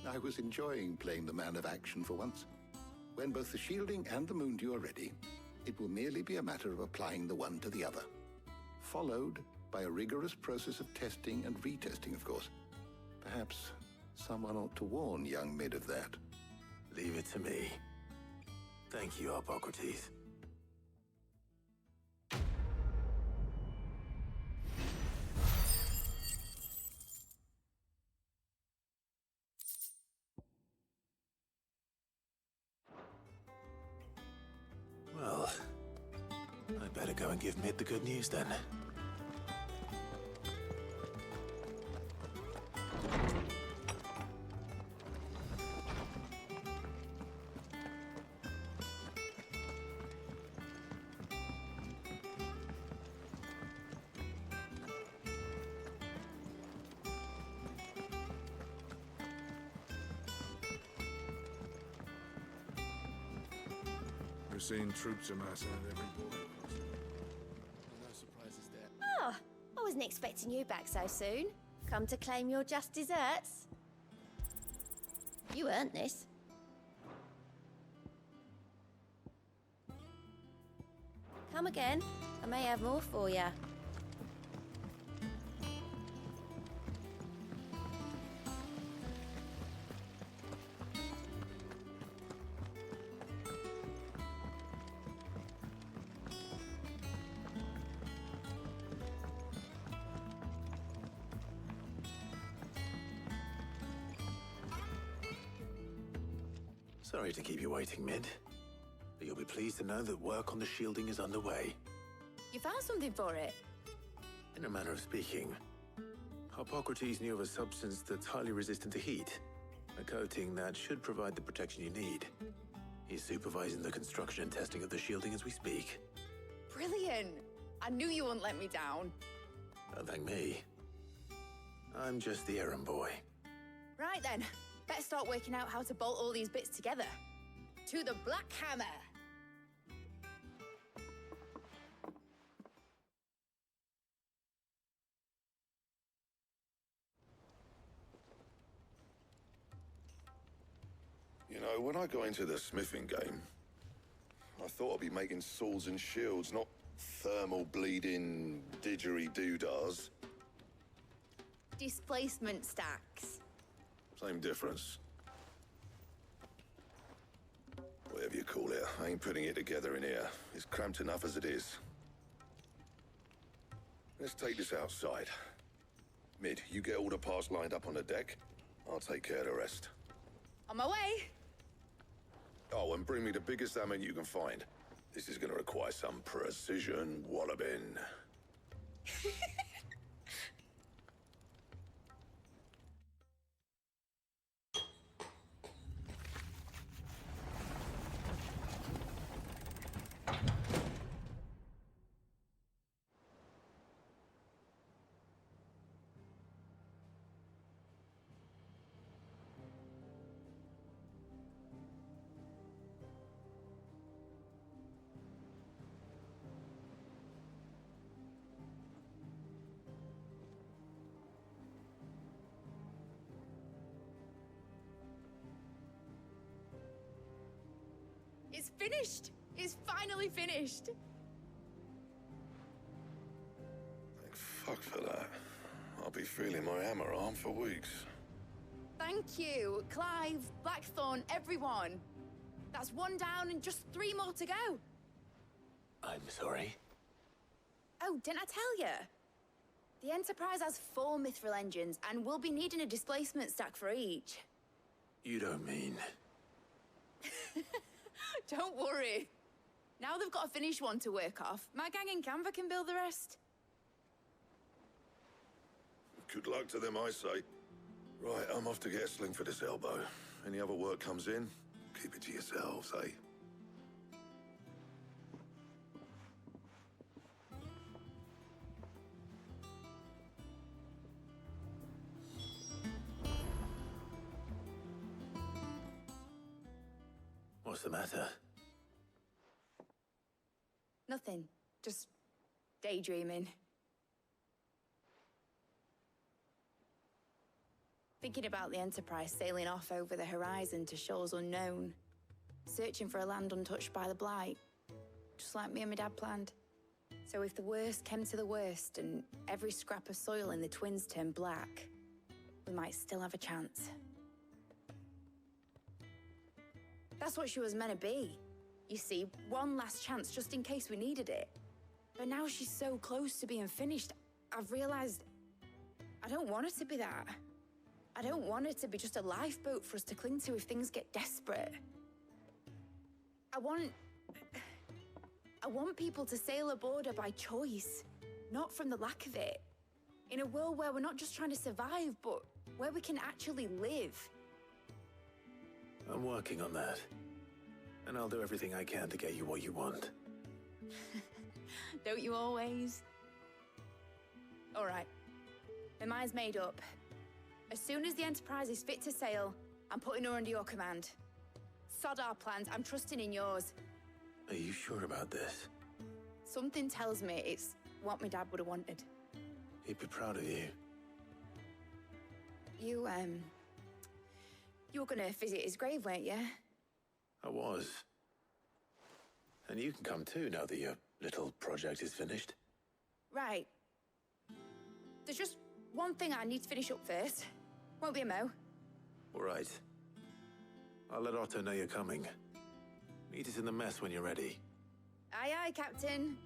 I was enjoying playing the man of action for once. When both the shielding and the moon dew are ready, it will merely be a matter of applying the one to the other. Followed by a rigorous process of testing and retesting, of course. Perhaps someone ought to warn young Mid of that. Leave it to me. Thank you, Hippocrates. Well, I'd better go and give Mid the good news then. We're seeing troops amassing at every border crossing. No surprises there. Oh, I wasn't expecting you back so soon. Come to claim your just desserts? You earned this. Come again. I may have more for you. Sorry to keep you waiting, Mid. But you'll be pleased to know that work on the shielding is underway. You found something for it? In a manner of speaking, Hippocrates knew of a substance that's highly resistant to heat. A coating that should provide the protection you need. He's supervising the construction and testing of the shielding as we speak. Brilliant! I knew you wouldn't let me down. Don't thank me. I'm just the errand boy. Right then, better start working out how to bolt all these bits together. To the Black Hammer! You know, when I got into the smithing game, I thought I'd be making swords and shields, not thermal bleeding didgeridoo-dahs. Displacement stacks. Same difference. Whatever you call it, I ain't putting it together in here. It's cramped enough as it is. Let's take this outside. Mid, you get all the parts lined up on the deck. I'll take care of the rest. On my way! Oh, and bring me the biggest salmon you can find. This is gonna require some precision walloping. finished! It's finally finished! Thank fuck for that. I'll be feeling my hammer arm for weeks. Thank you, Clive, Blackthorn, everyone. That's one down and just 3 more to go. I'm sorry. Oh, didn't I tell you? The Enterprise has 4 mithril engines, and we'll be needing a displacement stack for each. You don't mean... Don't worry. Now they've got a finished one to work off. My gang in Canva can build the rest. Good luck to them, I say. Right, I'm off to get a sling for this elbow. Any other work comes in, keep it to yourselves, eh? What's the matter? Nothing. Just daydreaming. Thinking about the Enterprise sailing off over the horizon to shores unknown. Searching for a land untouched by the Blight. Just like me and my dad planned. So if the worst came to the worst and every scrap of soil in the Twins turned black, we might still have a chance. That's what she was meant to be. You see, one last chance just in case we needed it. But now she's so close to being finished, I've realized I don't want her to be that. I don't want it to be just a lifeboat for us to cling to if things get desperate. I want people to sail aboard her by choice, not from the lack of it. In a world where we're not just trying to survive, but where we can actually live. I'm working on that. And I'll do everything I can to get you what you want. Don't you always? All right. My mind's made up. As soon as the Enterprise is fit to sail, I'm putting her under your command. Sod our plans, I'm trusting in yours. Are you sure about this? Something tells me it's what my dad would have wanted. He'd be proud of you. You were gonna visit his grave, weren't you? I was. And you can come too now that your little project is finished. Right. There's just one thing I need to finish up first. Won't be a mo. All right. I'll let Otto know you're coming. Meet us in the mess when you're ready. Aye, aye, Captain.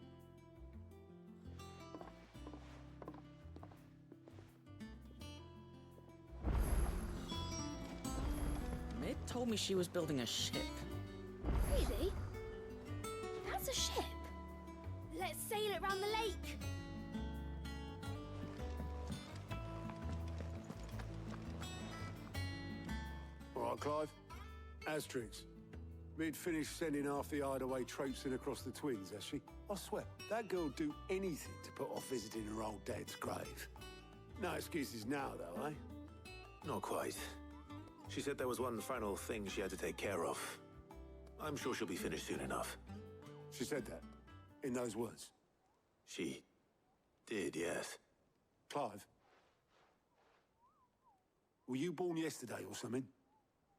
Mid told me she was building a ship. Really? That's a ship. Let's sail it round the lake. All right, Clive. Asterix. Mid-finished sending half the hideaway traipsing across the Twins, has she? I swear, that girl'd do anything to put off visiting her old dad's grave. No excuses now, though, eh? Not quite. She said there was one final thing she had to take care of. I'm sure she'll be finished soon enough. She said that? In those words? She did, yes. Clive? Were you born yesterday or something?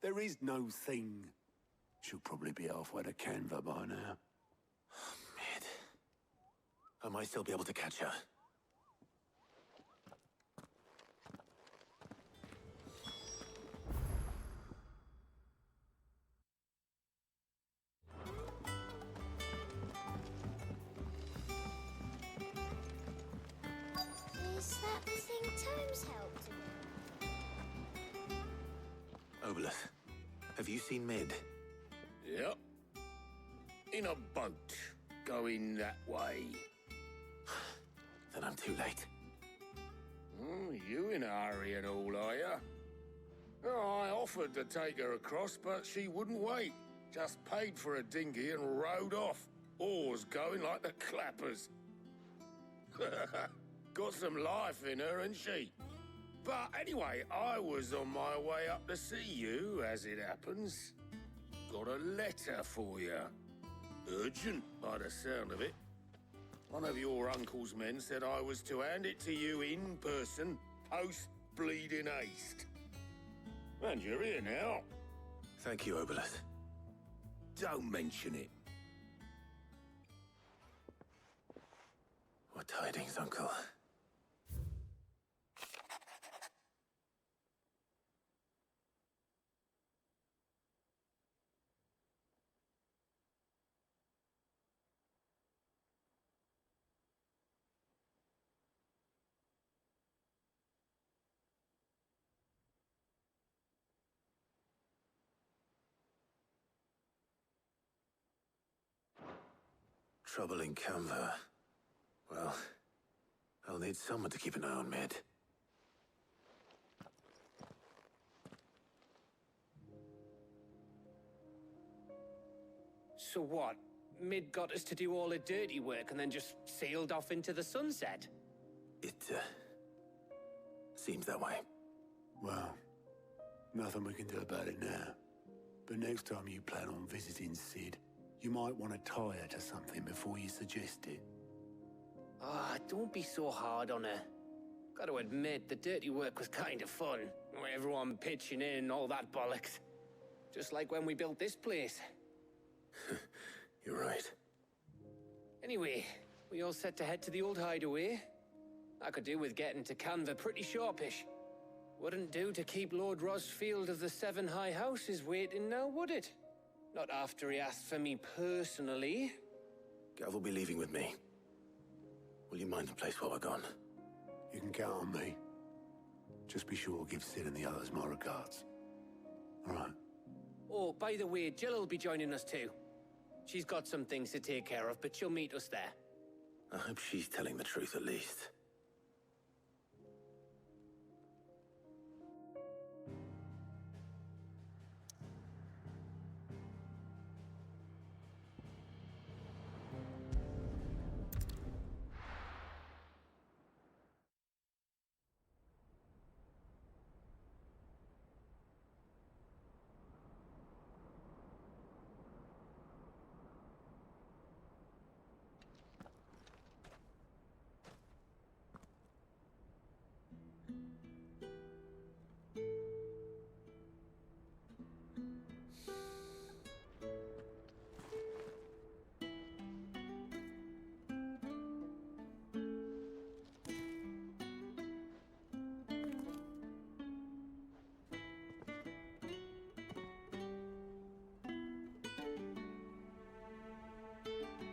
There is no thing. She'll probably be halfway to Canva by now. Mid. I might still be able to catch her. Is that the thing Tomes helped him with? Obelith, have you seen Mid? Yep. In a boat, going that way. Then I'm too late. You in a hurry and all, are you? Oh, I offered to take her across, but she wouldn't wait. Just paid for a dinghy and rowed off. Oars going like the clappers. Got some life in her, ain't she? But anyway, I was on my way up to see you, as it happens. Got a letter for you. Urgent, by the sound of it. One of your uncle's men said I was to hand it to you in person, post-bleeding haste. And you're here now. Thank you, Obelith. Don't mention it. What tidings, Uncle? Trouble in Canva. Well, I'll need someone to keep an eye on Mid. So what? Mid got us to do all the dirty work and then just sailed off into the sunset? It, seems that way. Well, nothing we can do about it now. But next time you plan on visiting Sid, you might want to tie her to something before you suggest it. Ah, don't be so hard on her. Got to admit, the dirty work was kind of fun. Everyone pitching in and all that bollocks. Just like when we built this place. You're right. Anyway, we all set to head to the old hideaway. I could do with getting to Canva pretty sharpish. Wouldn't do to keep Lord Rosfield of the Seven High Houses waiting now, would it? Not after he asked for me personally. Gav will be leaving with me. Will you mind the place while we're gone? You can count on me. Just be sure to give Sid and the others my regards. All right. Oh, by the way, Jill will be joining us too. She's got some things to take care of, but she'll meet us there. I hope she's telling the truth at least.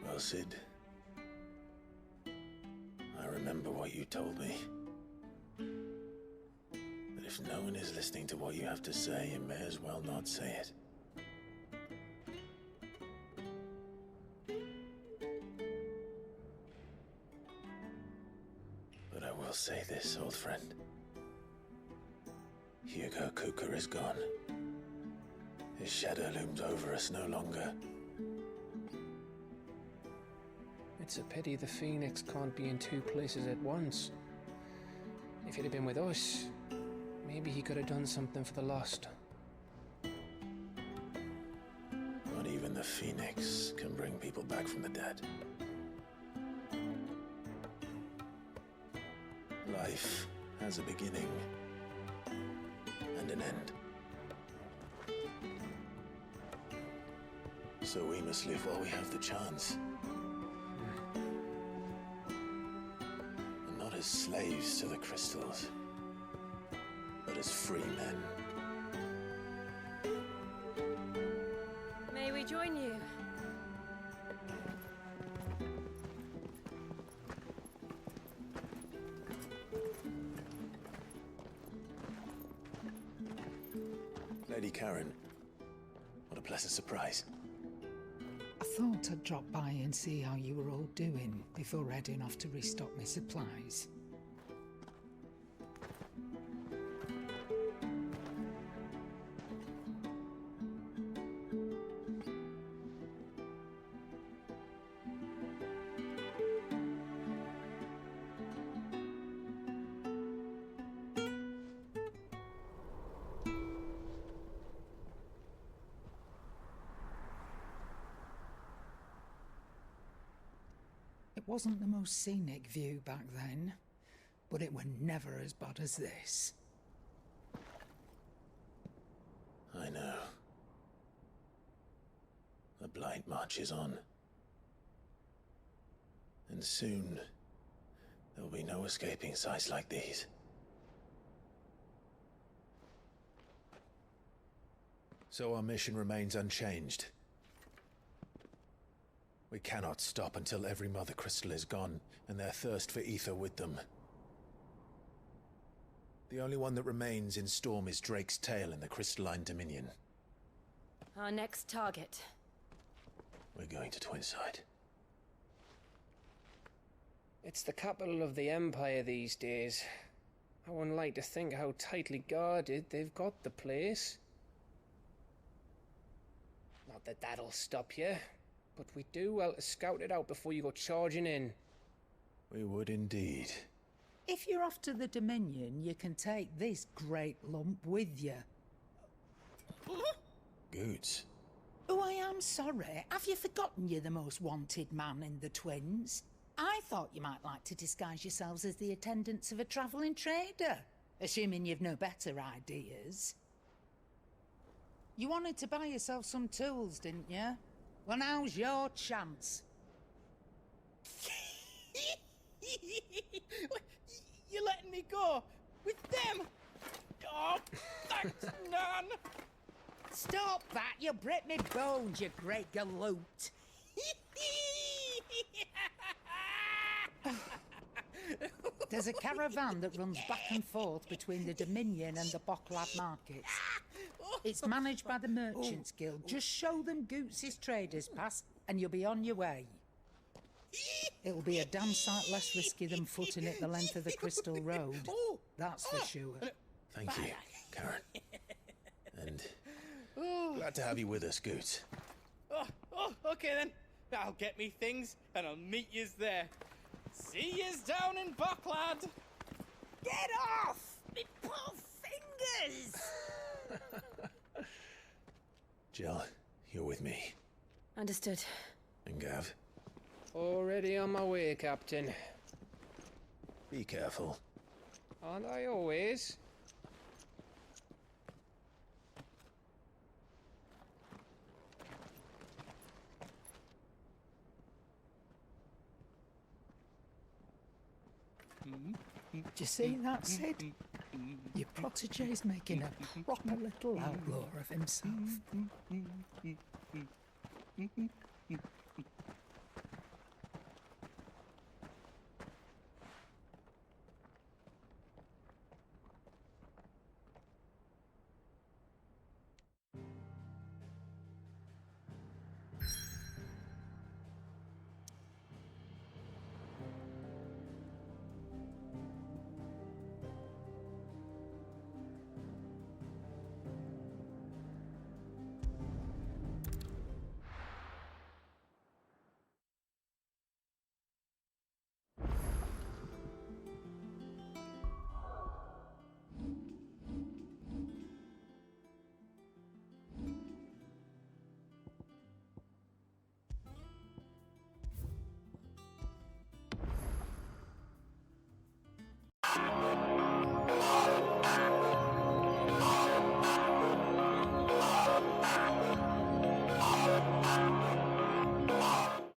Well, Sid, I remember what you told me. That if no one is listening to what you have to say, you may as well not say it. But I will say this, old friend. Hugo Cooker is gone. His shadow looms over us no longer. It's a pity the Phoenix can't be in two places at once. If he'd have been with us, maybe he could have done something for the Lost. Not even the Phoenix can bring people back from the dead. Life has a beginning and an end. So we must live while we have the chance. And not as slaves to the crystals, but as free men. May we join you? Lady Karen, what a pleasant surprise. I thought I'd drop by and see how you were all doing before heading off to restock my supplies. It wasn't the most scenic view back then, but it were never as bad as this. I know. blight marches on. And soon, there'll be no escaping sights like these. So our mission remains unchanged. We cannot stop until every Mother Crystal is gone, and their thirst for ether with them. The only one that remains in Storm is Drake's tail in the Crystalline Dominion. Our next target. We're going to Twinside. It's the capital of the Empire these days. I wouldn't like to think how tightly guarded they've got the place. Not that that'll stop you, but we do well to scout it out before you go charging in. We would indeed. If you're off to the Dominion, you can take this great lump with you. Goods. Oh, I am sorry. Have you forgotten you're the most wanted man in the Twins? I thought you might like to disguise yourselves as the attendants of a travelling trader, assuming you've no better ideas. You wanted to buy yourself some tools, didn't you? Well, now's your chance. You're letting me go? With them? Oh, thanks, Nan! Stop that! You'll break me bones, you great galoot! There's a caravan that runs back and forth between the Dominion and the Bocklad markets. It's managed by the Merchants Guild. Just show them Goots' traders pass and you'll be on your way. It'll be a damn sight less risky than footing it the length of the Crystal Road. That's for sure. Thank you, Karen. And glad to have you with us, Goots. Okay then. I'll get me things and I'll meet yous there. See yous down in Bocklad. Get off! Me poor fingers! Jill, you're with me. Understood. And Gav? Already on my way, Captain. Be careful. Aren't I always? Do you see that, Sid? Your protege's making a proper little outlaw of himself.